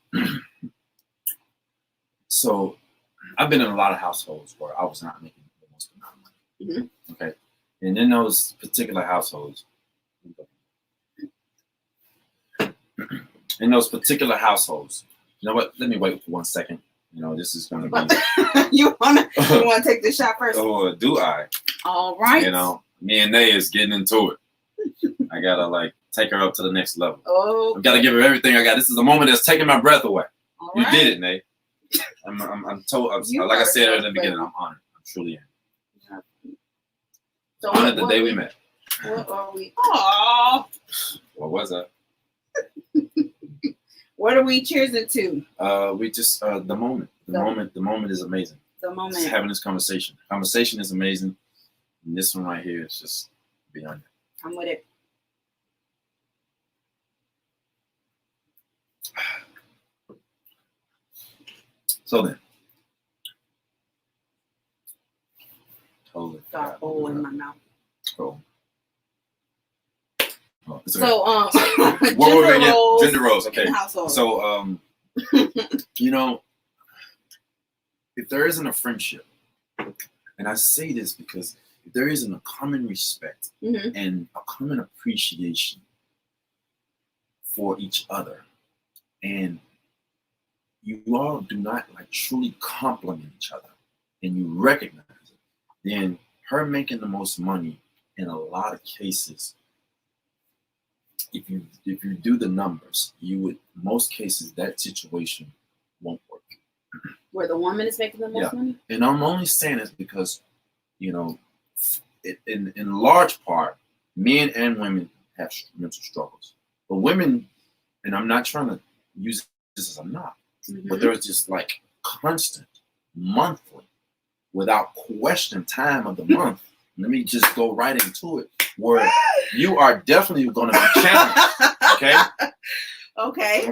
I've been in a lot of households where I was not making the most amount of money. Okay. And in those particular households, you know what? Let me wait for 1 second. You know, this is going to be. you want to take the shot first? Oh, do I? All right. You know, me and Nay is getting into it. I gotta like take her up to the next level. Oh. I've got to give her everything I got. This is a moment that's taking my breath away. All you right. did it, Nay. I'm told. Like I said in the beginning, I'm honored. I'm truly am. So honored the day we met. What are we? Aww. What was that? What are we cheersing to? We just the moment. The moment is amazing. The moment. Just having this conversation. Conversation is amazing. And this one right here is just beyond it. I'm with it. So then. Totally. Got a hole in my mouth. Oh. Oh, So what were we at? Gender roles. Okay. Household. So if there isn't a friendship, and I say this because if there isn't a common respect and a common appreciation for each other, and you all do not like truly compliment each other, and you recognize it, then her making the most money in a lot of cases, if you do the numbers, most cases that situation won't work. Where the woman is making the most money? And I'm only saying this because, in large part, men and women have mental struggles. But women, and I'm not trying to use this as a knock, but there's just like constant, monthly, without question time of the month. Let me just go right into it, where you are definitely going to be challenged. Okay.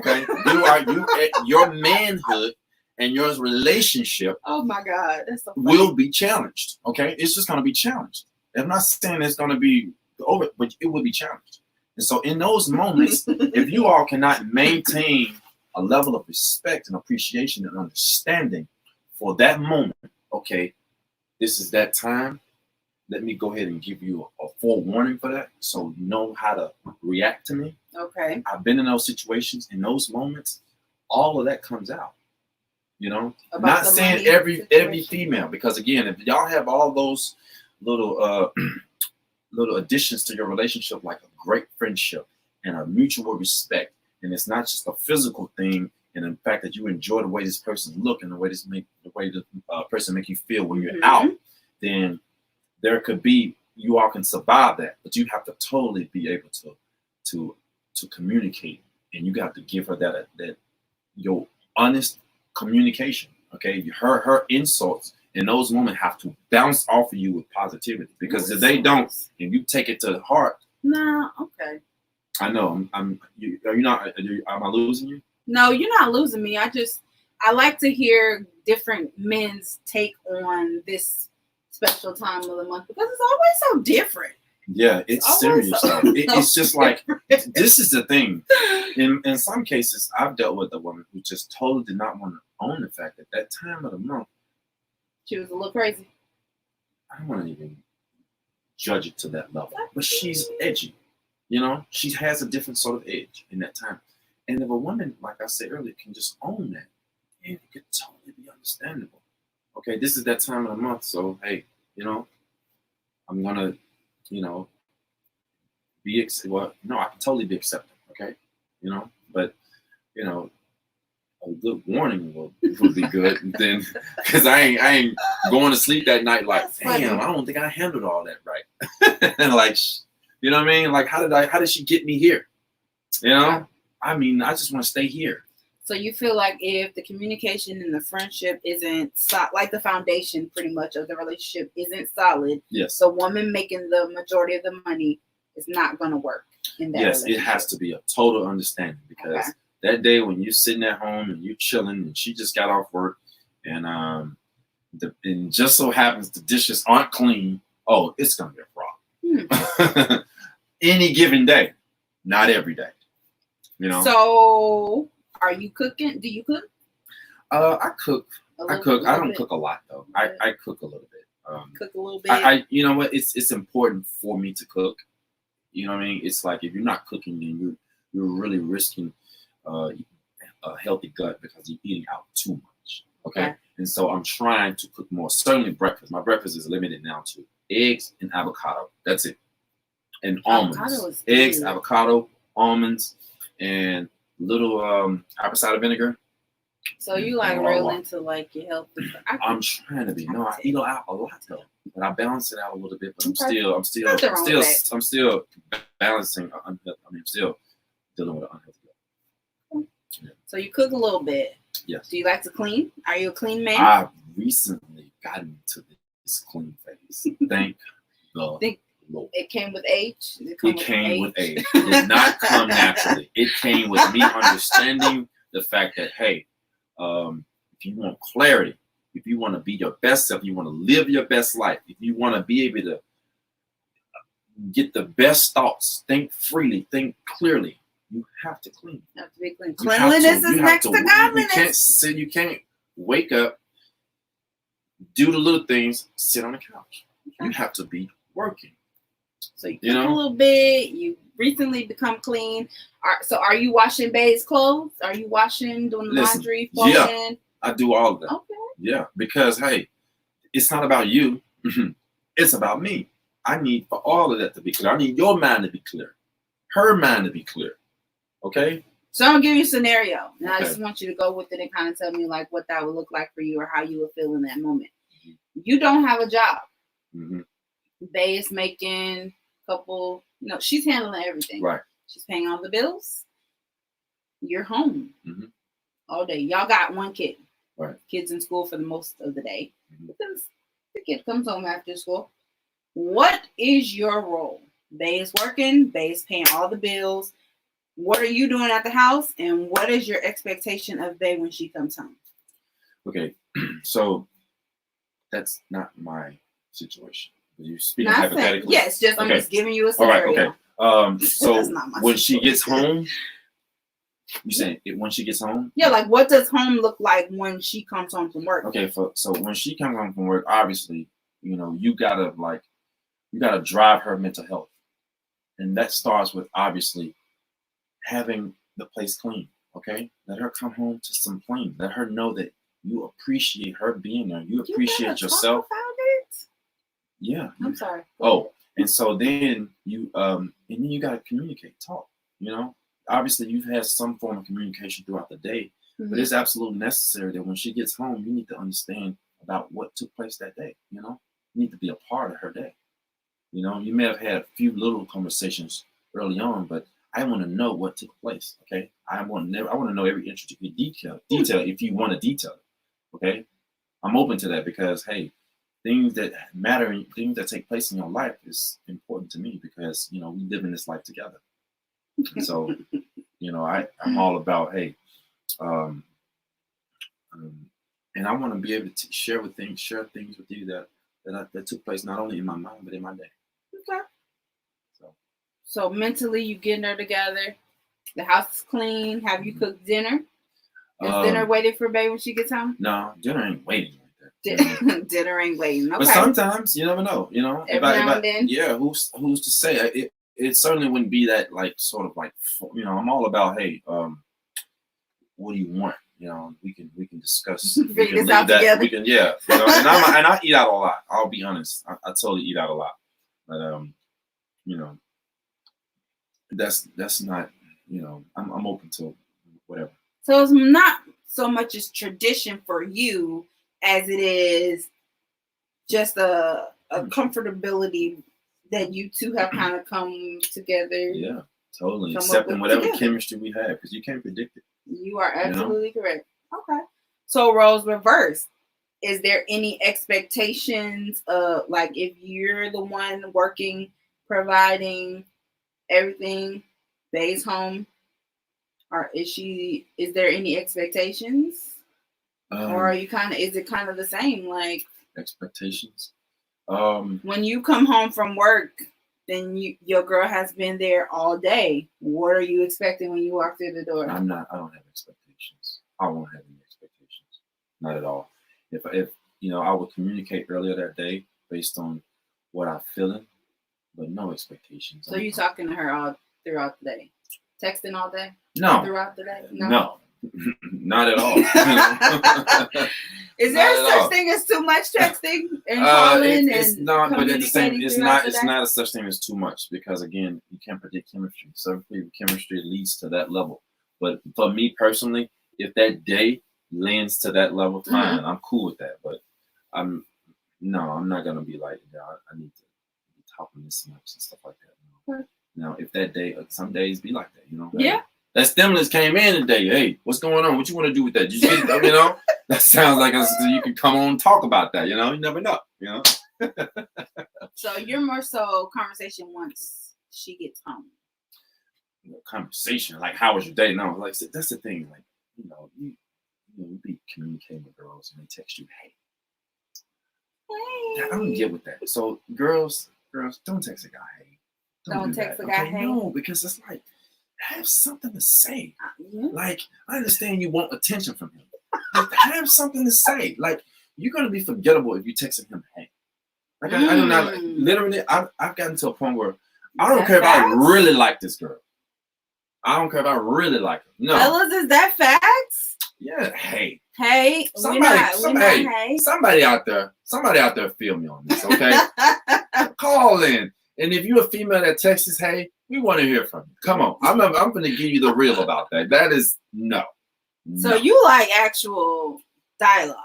Your manhood and your relationship. Oh my God, that's so funny. Will be challenged. Okay, it's just going to be challenged. I'm not saying it's going to be over, but it will be challenged. And so, in those moments, if you all cannot maintain a level of respect and appreciation and understanding for that moment, okay, this is that time. Let me go ahead and give you a forewarning for that, so you know how to react to me. Okay. I've been in those situations, in those moments, all of that comes out. About not saying every female, because again, if y'all have all those little additions to your relationship, like a great friendship and a mutual respect, and it's not just a physical thing, and in fact that you enjoy the way this person look and the way the person make you feel when you're out, then there could be, you all can survive that, but you have to totally be able to communicate, and you got to give her that your honest communication. Okay, her insults in those moments have to bounce off of you with positivity, because if they don't, and you take it to the heart. No, okay. I know. Am I losing you? No, you're not losing me. I like to hear different men's take on this special time of the month, because it's always so different. Yeah, it's serious. It's just like, this is the thing. In some cases, I've dealt with a woman who just totally did not want to own the fact that that time of the month, she was a little crazy. I don't want to even judge it to that level, but she's edgy. She has a different sort of edge in that time. And if a woman, like I said earlier, can just own that, and it could totally be understandable. Okay, this is that time of the month, so hey, I'm gonna, I can totally be accepting. Okay, but a good warning would be good. Then, because I ain't going to sleep that night like, damn, I don't think I handled all that right. And like, you know what I mean? Like, how did she get me here? I mean, I just want to stay here. So you feel like if the communication and the friendship isn't like the foundation pretty much of the relationship isn't solid, yes, the woman making the majority of the money is not going to work in that relationship. It has to be a total understanding, because that day when you're sitting at home and you're chilling and she just got off work and and just so happens the dishes aren't clean, oh, it's going to be a problem. Any given day, not every day. So are you cooking? Do you cook? I cook. I don't cook a lot though. I cook a little bit. Cook a little bit. You know what? It's important for me to cook. You know what I mean? It's like, if you're not cooking, then you're really risking a healthy gut, because you're eating out too much. Okay. And so I'm trying to cook more. Certainly breakfast. My breakfast is limited now to eggs and avocado. That's it. And almonds. Eggs, avocado, almonds, and little apple cider vinegar. So you like real into like your health? I'm trying to be. No, I eat out a lot though, but I balance it out a little bit. But I'm still balancing. I'm still dealing with an unhealthy gut. Yeah. So you cook a little bit. Yes. Do you like to clean? Are you a clean man? I've recently gotten to this clean phase. Thank the Lord. It came with age? It came with age. It did not come naturally. It came with me understanding the fact that, hey, if you want clarity, if you want to be your best self, you want to live your best life, if you want to be able to get the best thoughts, think freely, think clearly, you have to clean. You have to be clean. Cleanliness is next to godliness. You can't wake up, do the little things, sit on the couch. Okay. You have to be working. So you cook a little bit. You recently become clean. Are you washing Bae's clothes? Are you doing the laundry, folding? Yeah, I do all of that. Okay. Yeah, because hey, it's not about you. It's about me. I need for all of that to be clear. I need your mind to be clear, her mind to be clear. Okay. So I'm gonna give you a scenario, and I just want you to go with it and kind of tell me like what that would look like for you or how you would feel in that moment. Mm-hmm. You don't have a job. Mm-hmm. Bae is making a couple. She's handling everything. Right. She's paying all the bills. You're home all day. Y'all got one kid. Right. Kids in school for the most of the day. Because the kid comes home after school. What is your role? Bae is working. Bae is paying all the bills. What are you doing at the house? And what is your expectation of Bae when she comes home? Okay. So that's not my situation. You speaking hypothetically? Yes, I'm just giving you a scenario. All right, okay. So when she gets home, you saying when she gets home? Yeah, like what does home look like when she comes home from work? Okay, so when she comes home from work, obviously, you gotta drive her mental health. And that starts with obviously having the place clean. Okay? Let her come home to some clean. Let her know that you appreciate her being there. You appreciate yourself. Talk about it? Yeah. I'm sorry. Oh, and so then you gotta communicate, talk. Obviously you've had some form of communication throughout the day, but it's absolutely necessary that when she gets home, you need to understand about what took place that day. You need to be a part of her day. You may have had a few little conversations early on, but I want to know what took place. Okay, I want to know every intricate detail if you want to detail it. Okay, I'm open to that because hey, things that matter, things that take place in your life is important to me because we live in this life together. So I'm all about hey, and I want to be able to share things with you that took place not only in my mind but in my day. Okay. So mentally, you getting her together. The house is clean. Have you cooked dinner? Is dinner waiting for Bae when she gets home? No, dinner ain't waiting like that. Dinner ain't waiting. Okay. But sometimes you never know. Every now and then. Yeah. Who's to say? It certainly wouldn't be that like sort of like I'm all about hey, what do you want? We can discuss. Figure this out together. We can and I eat out a lot. I'll be honest. I totally eat out a lot. But that's not, I'm open to whatever. So it's not so much as tradition for you as it is just a comfortability that you two have kind of come together. Yeah, totally. Accepting whatever chemistry we have because you can't predict it. You are absolutely correct. Okay. So roles reversed. Is there any expectations like if you're the one working, providing everything, Bae's home, or is there any expectations? Or are you is it kind of the same? Like expectations? When you come home from work, then your girl has been there all day. What are you expecting when you walk through the door? I don't have expectations. I won't have any expectations. Not at all. If I would communicate earlier that day based on what I'm feeling, but no expectations. So you talking to her all throughout the day? Texting all day? No. Throughout the day? No. Not at all. Is there such thing as too much texting and calling it's not, but at the same, it's not a such thing as too much because again, you can't predict chemistry. Some people chemistry leads to that level. But for me personally, if that day lends to that level, fine, I'm cool with that. But I'm not gonna be like, I need to be talking this much and stuff like that. Now, if that day, some days be like that, Yeah. that stimulus came in today. Hey, what's going on? What you want to do with that? Did you get it? You know, that sounds like you can come on and talk about that. You know, you never know. You know. So you're more so conversation once she gets home. Conversation like, how was your day? No, like that's the thing. Like, you be communicating with girls and they text you, hey. I don't get with that. So girls, don't text a guy, hey. Don't text a guy, hey. No, because it's like, have something to say. Yeah. Like, I understand you want attention from him. But have something to say. Like, you're gonna be forgettable if you texting him, hey. Like I do not literally. I've gotten to a point where I don't care if I really like this girl. I don't care if I really like her. No. Fellas, is that facts? Yeah. Hey. Hey. Somebody out there feel me on this, okay? Call in. And if you're a female that texts, hey, we want to hear from you. Come on. I'm going to give you the real about that. That is no. So you like actual dialogue.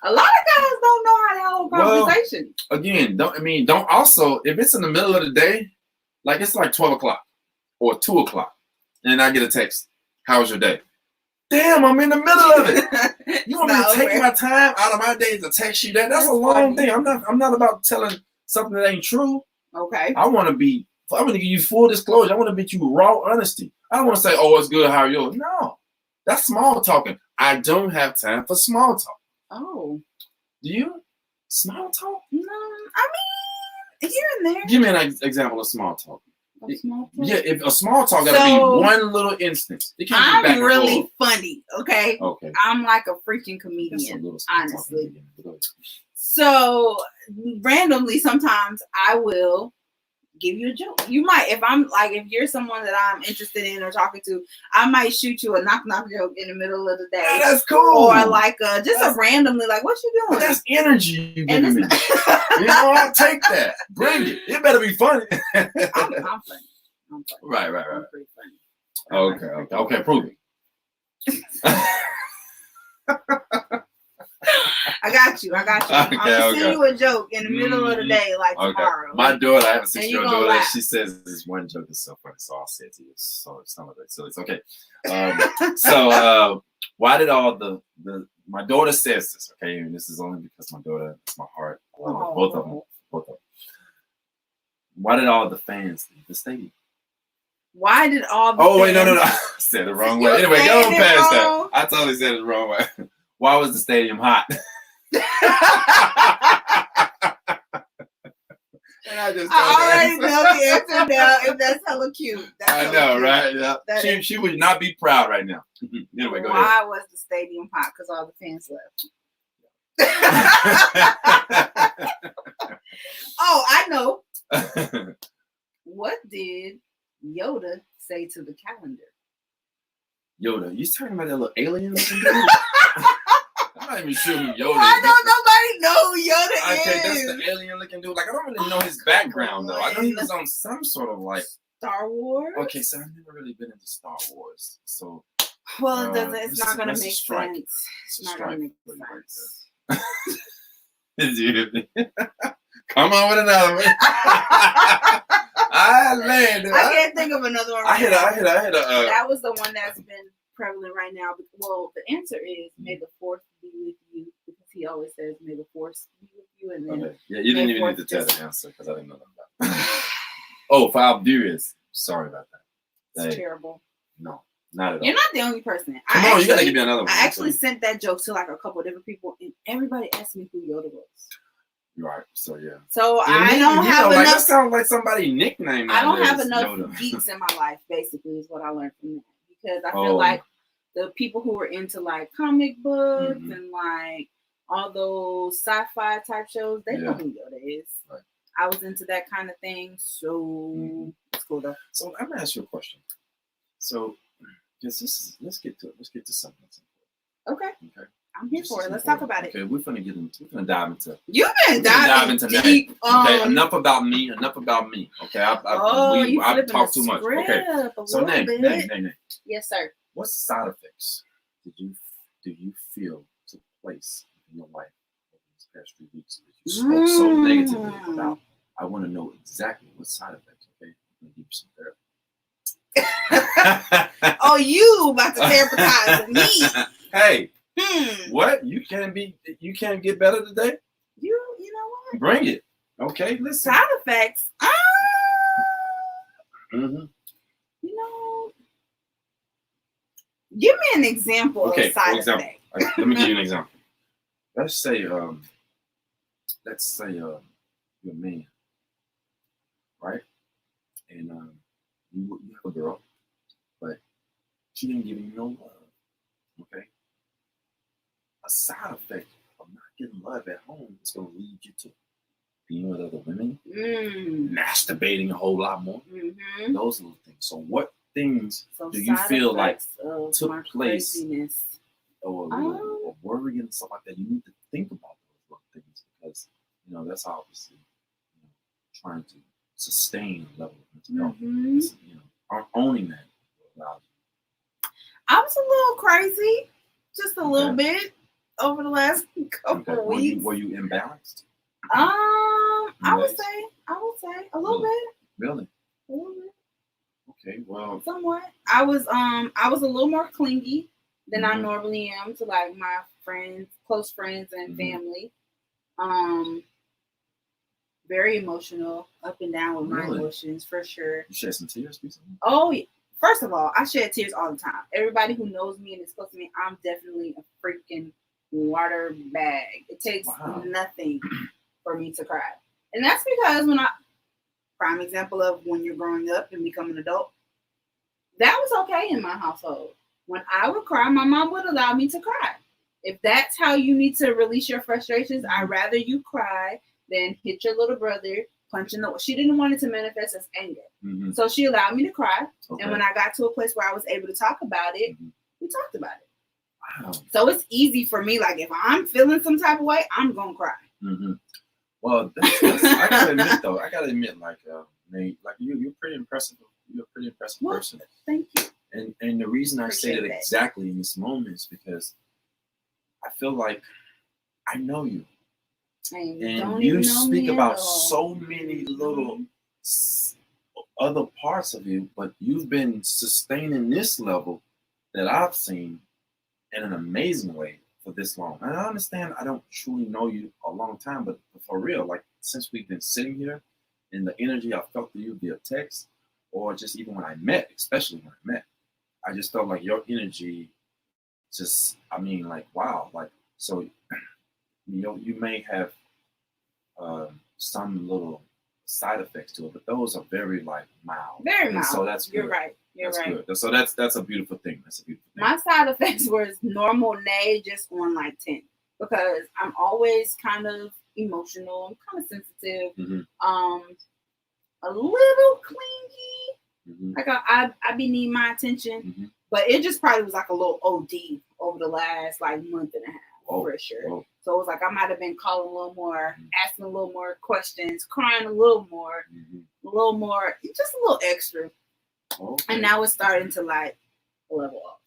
A lot of guys don't know how to have a conversation. Well, again, don't also, if it's in the middle of the day, like it's like 12 o'clock or 2 o'clock, and I get a text, how was your day? Damn, I'm in the middle of it. You want me to take my time out of my day to text you that? That's a long thing. I'm not about telling something that ain't true. Okay. I'm going to give you full disclosure. I want to give you raw honesty. I don't want to say, oh, it's good, how are you? No. That's small talking. I don't have time for small talk. Oh. Do you? Small talk? No. I mean, here and there. Give me an example of small talk. A small talk? Yeah, if a small talk got to be one little instance. It can't be back and really forth. funny, okay? Okay. I'm like a freaking comedian, honestly. Talking. So randomly, sometimes I will give you a joke. You might, if you're someone that I'm interested in or talking to, I might shoot you a knock joke in the middle of the day. Yeah, that's cool. Or like a randomly, like, what you doing? That's energy you giving me. You know, I'll take that. Bring it. It better be funny. I'm funny. Right. I'm pretty funny. Okay. Prove it. I got you. Okay, I'm gonna send you a joke in the middle of the day, like tomorrow. My daughter, I have a 6-year-old daughter. Laugh. She says this one joke is so funny, so I'll say it to you. So some of it, so it's okay. Why did all my daughter says this? Okay, and this is only because my daughter, it's my heart. I love both of them. Why did all the fans leave the stadium? Why did all the fans... wait, no. I said it the wrong way. Anyway, go past that. I totally said it the wrong way. Why was the stadium hot? I already know the answer now. If that's hella cute. I know, right? Yeah. She would not be proud right now. Anyway, go ahead. Why was the stadium hot? Because all the fans left. Oh, I know. What did Yoda say to the calendar? Yoda, you talking about that little alien? I'm not even sure who Yoda is. Why don't nobody know who Yoda is? Okay, that's the alien looking dude. Like, I don't really know his background, though. I know he was on some sort of like Star Wars. Okay, so I've never really been into Star Wars. So well, it's not gonna make sense. It's not gonna make sense. Dude. Come on with another one. I can't think of another one. I hit a. That was the one that's been prevalent right now. Well, the answer is "May the Force be with you," because he always says "May the Force be with you," and then yeah, you didn't even need to tell the answer because I didn't know that about it. Oh, for our viewers, sorry about that. It's terrible. No, not at all. You're not the only person. Come on, you gotta give me another one. I actually sent that joke to like a couple of different people, and everybody asked me who Yoda was. Right. So yeah. So I don't have enough. That sounds like somebody's nickname. I don't have enough geeks in my life. Basically, is what I learned from that, because I feel like the people who were into like comic books and like all those sci-fi type shows, they know who Yoda is. Right. I was into that kind of thing, so it's cool though. So I'm gonna ask you a question. So, let's get to something. Okay. I'm here for it. Let's talk about it. Okay, we're gonna dive into. You've been diving into deep. Okay, enough about me. Okay, I've talked too much. Okay, so Nay. Yes, sir. What side effects do you feel took place in your life over these past 3 weeks that you spoke so negatively about? I want to know exactly what side effects. Okay, I'm gonna give you some therapy. Oh, you about to therapize me? Hey, what? You can't get better today? You know what? Bring it. Okay, listen. Side effects. Mm-hmm. You know, give me an example of side effect. Let me give you an example. Let's say you're a man, right? And you have a girl, but she didn't give you no love. Okay. A side effect of not getting love at home is going to lead you to being with other women, masturbating a whole lot more, those little things. So what things do you feel like took place, or worry and stuff like that? You need to think about those little things, because that's obviously trying to sustain a level of mental health. Owning that. I was a little crazy, just a little bit over the last couple of weeks. Were you imbalanced? I would say a little bit. Really? A little bit. Okay, well. Somewhat. I was a little more clingy than I normally am to like my friends, close friends and family. Very emotional, up and down with my emotions for sure. You shed some tears recently? Oh, yeah. First of all, I shed tears all the time. Everybody who knows me and is close to me, I'm definitely a freaking water bag. It takes nothing for me to cry. And that's because prime example of when you're growing up and becoming an adult, that was okay in my household. When I would cry, my mom would allow me to cry. If that's how you need to release your frustrations, I'd rather you cry than hit your little brother, punch in the. She didn't want it to manifest as anger. So she allowed me to cry. Okay. And when I got to a place where I was able to talk about it, we talked about it. Wow. So it's easy for me. Like if I'm feeling some type of way, I'm going to cry. Well, I gotta admit though, like you're pretty impressive. You're a pretty impressive person. Thank you. And the reason I say that exactly in this moment is because I feel like I know you. And you speak about so many little other parts of you, but you've been sustaining this level that I've seen in an amazing way for this long. And I understand I don't truly know you a long time, but for real, like since we've been sitting here and the energy I felt for you via text, or just even when I met, especially when I met, I just felt like your energy just, like, wow. Like, so, you may have some little side effects to it, but those are very mild. Very mild. So that's good. You're right. You're right. Good. So that's a beautiful thing. That's a beautiful thing. My side effects was normal nay, just on like 10, because I'm always kind of emotional. I'm kind of sensitive. A little clingy. Like I be needing my attention, but it just probably was like a little OD over the last like month and a half for sure. So it was like I might have been calling a little more, asking a little more questions, crying a little more, just a little extra. Okay. And now it's starting to like level up.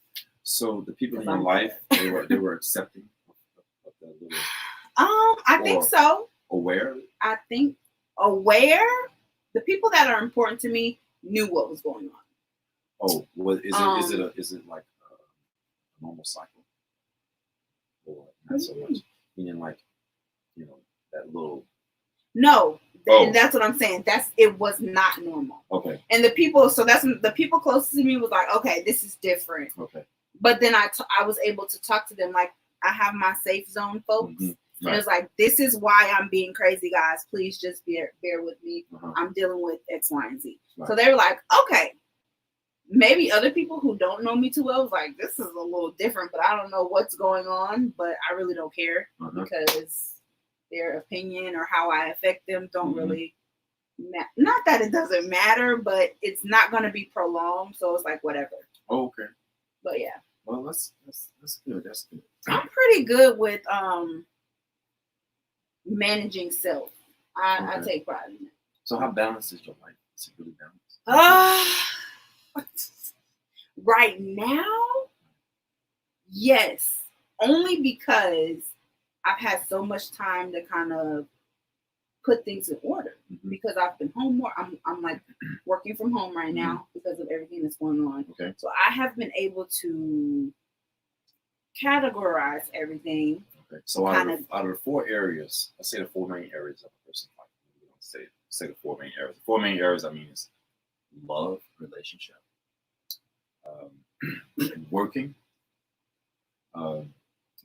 So the people in your life, they were accepting of that little. I think so. Aware. I think aware. The people that are important to me knew what was going on. Oh, well, is it like a normal cycle, or not so much? Meaning like, that little. No, and that's what I'm saying. It was not normal. Okay. And the people, so that's the people closest to me was like, okay, this is different. Okay. But then I was able to talk to them like I have my safe zone folks. Right. And it's like, this is why I'm being crazy, guys. Please just bear with me. I'm dealing with X, Y, and Z. Right. So they were like, okay. Maybe other people who don't know me too well was like, this is a little different, but I don't know what's going on. But I really don't care because their opinion or how I affect them don't really matter. Not that it doesn't matter, but it's not going to be prolonged. So it's like, whatever. Oh, okay. But yeah. Well, that's good. That's good. I'm pretty good with managing self. I take pride in it. So how balanced is your life? Is it really balanced? Right now, yes. Only because I've had so much time to kind of put things in order. because I've been home more. I'm like working from home right now because of everything that's going on. Okay. So I have been able to categorize everything. Okay. So out of the 4 areas, let's say the 4 main areas of a person's life. We don't say the 4 main areas. The 4 main areas, I mean, is love, relationship, working,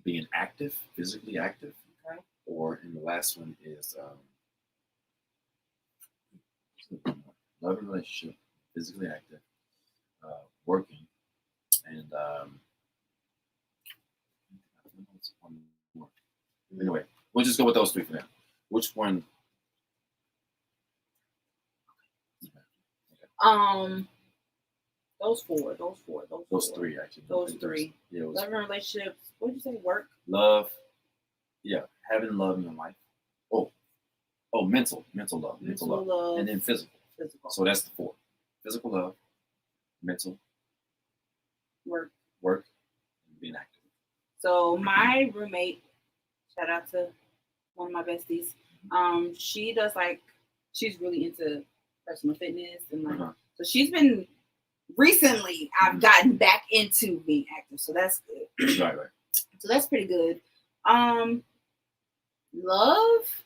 being active, physically active, okay. Or in the last one is love and relationship, physically active, working, and one more. Anyway, we'll just go with those 3 for now. Which one? Those 4. Those 3 actually. Those 3. Yeah. Love and relationships. What did you say? Work. Love. Yeah, having love in your life. Oh, mental love, and then physical. So that's the 4: physical love, mental, work, and being active. So my roommate, shout out to one of my besties. She does she's really into personal fitness and so she's been recently. I've gotten back into being active, so that's good. Right. So that's pretty good. Love.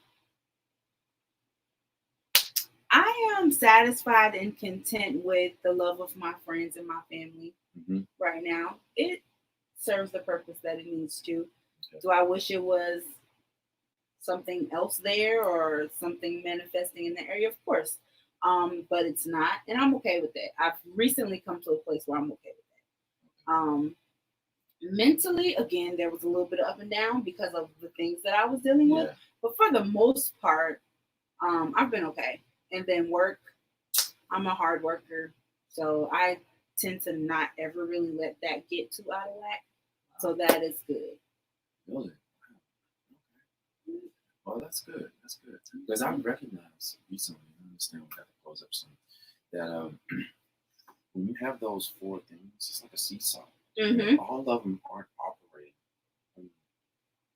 I am satisfied and content with the love of my friends and my family right now. It serves the purpose that it needs to. Okay. Do I wish it was something else there or something manifesting in the area? Of course. But it's not, and I'm okay with that. I've recently come to a place where I'm okay with that. Mentally, again, there was a little bit of up and down because of the things that I was dealing with. But for the most part, I've been okay. And then work, I'm a hard worker, so I tend to not ever really let that get too out of whack. So that is good. Really? Okay. Well, that's good. Because I recognized recently, I understand we got to close up soon, that when you have those 4 things, it's like a seesaw. All of them aren't operating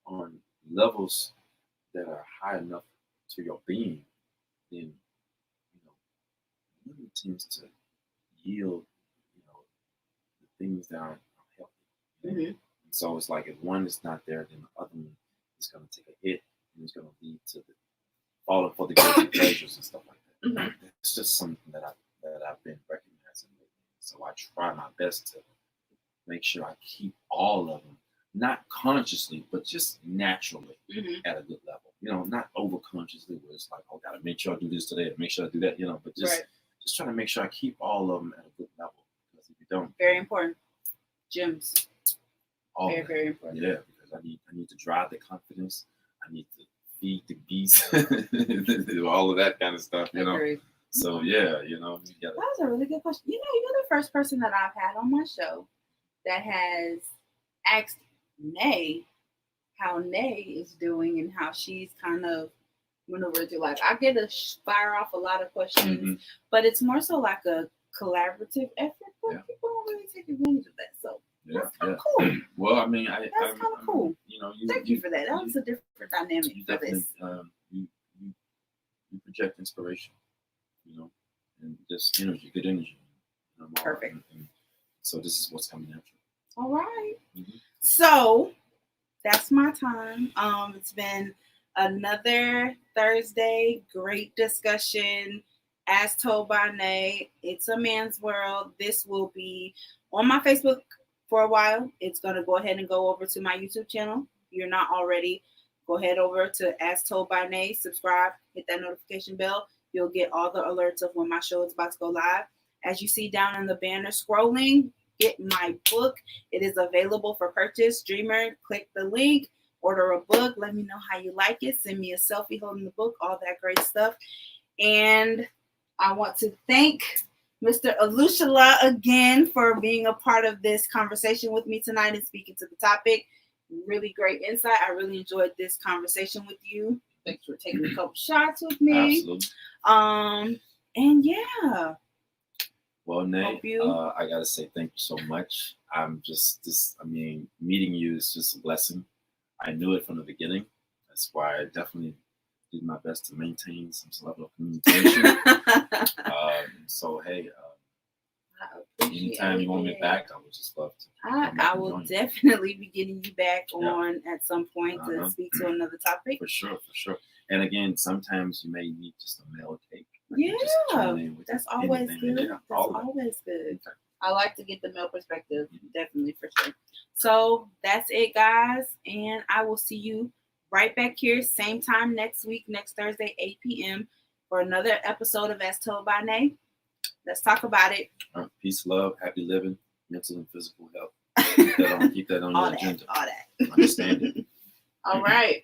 on levels that are high enough to your being, then it tends to yield, the things that aren't healthy. And so it's like if one is not there, then the other one is going to take a hit, and it's going to lead to the falling for the guilty pleasures and stuff like that. It's just something that I've been recognizing lately. So I try my best to make sure I keep all of them, not consciously, but just naturally at a good level. Not over consciously, where it's like, oh, gotta make sure I do this today, make sure I do that. But just trying to make sure I keep all of them at a good level. Because if you don't, very important. Gyms. Very, that. very important. Yeah, because I need to drive the confidence. I need to feed the geese, all of that kind of stuff. So yeah, you gotta. That was a really good question. You're the first person that I've had on my show that has asked Nay how Nay is doing and how she's kind of maneuvered through life. I get to fire off a lot of questions, but it's more so like a collaborative effort, but people don't really take advantage of that. So that's kind of cool. Well, I mean, that's kind of cool. Thank you for that. That was a different dynamic for this. You project inspiration, and just energy, good energy. Perfect. And so this is what's coming after. All right. So that's my time. It's been another Thursday. Great discussion. As told by Nay, it's a man's world. This will be on my Facebook for a while. It's going to go ahead and go over to my YouTube channel. If you're not already, go ahead over to As Told by Nay. Subscribe. Hit that notification bell. You'll get all the alerts of when my show is about to go live. As you see down in the banner scrolling, get my book. It is available for purchase. Dreamer, click the link, order a book. Let me know how you like it. Send me a selfie holding the book, all that great stuff. And I want to thank Mr. Lucia again for being a part of this conversation with me tonight and speaking to the topic. Really great insight. I really enjoyed this conversation with you. Thanks for taking a couple shots with me. Absolutely. And yeah. Well, Nay, I gotta say thank you so much. I'm meeting you is just a blessing. I knew it from the beginning. That's why I definitely did my best to maintain some level of communication. So hey, anytime you want me back, I would just love to. I will definitely be getting you back on at some point to speak to another topic. For sure. And again, sometimes you may need just a mail cake. That's always good. That's always good. Okay. I like to get the male perspective, definitely, for sure. So that's it, guys. And I will see you right back here, same time next week, next Thursday, 8 p.m. for another episode of As Told by Nay. Let's talk about it. Peace, love, happy living, mental and physical health. Keep that on your agenda. All that. Understand it. All right.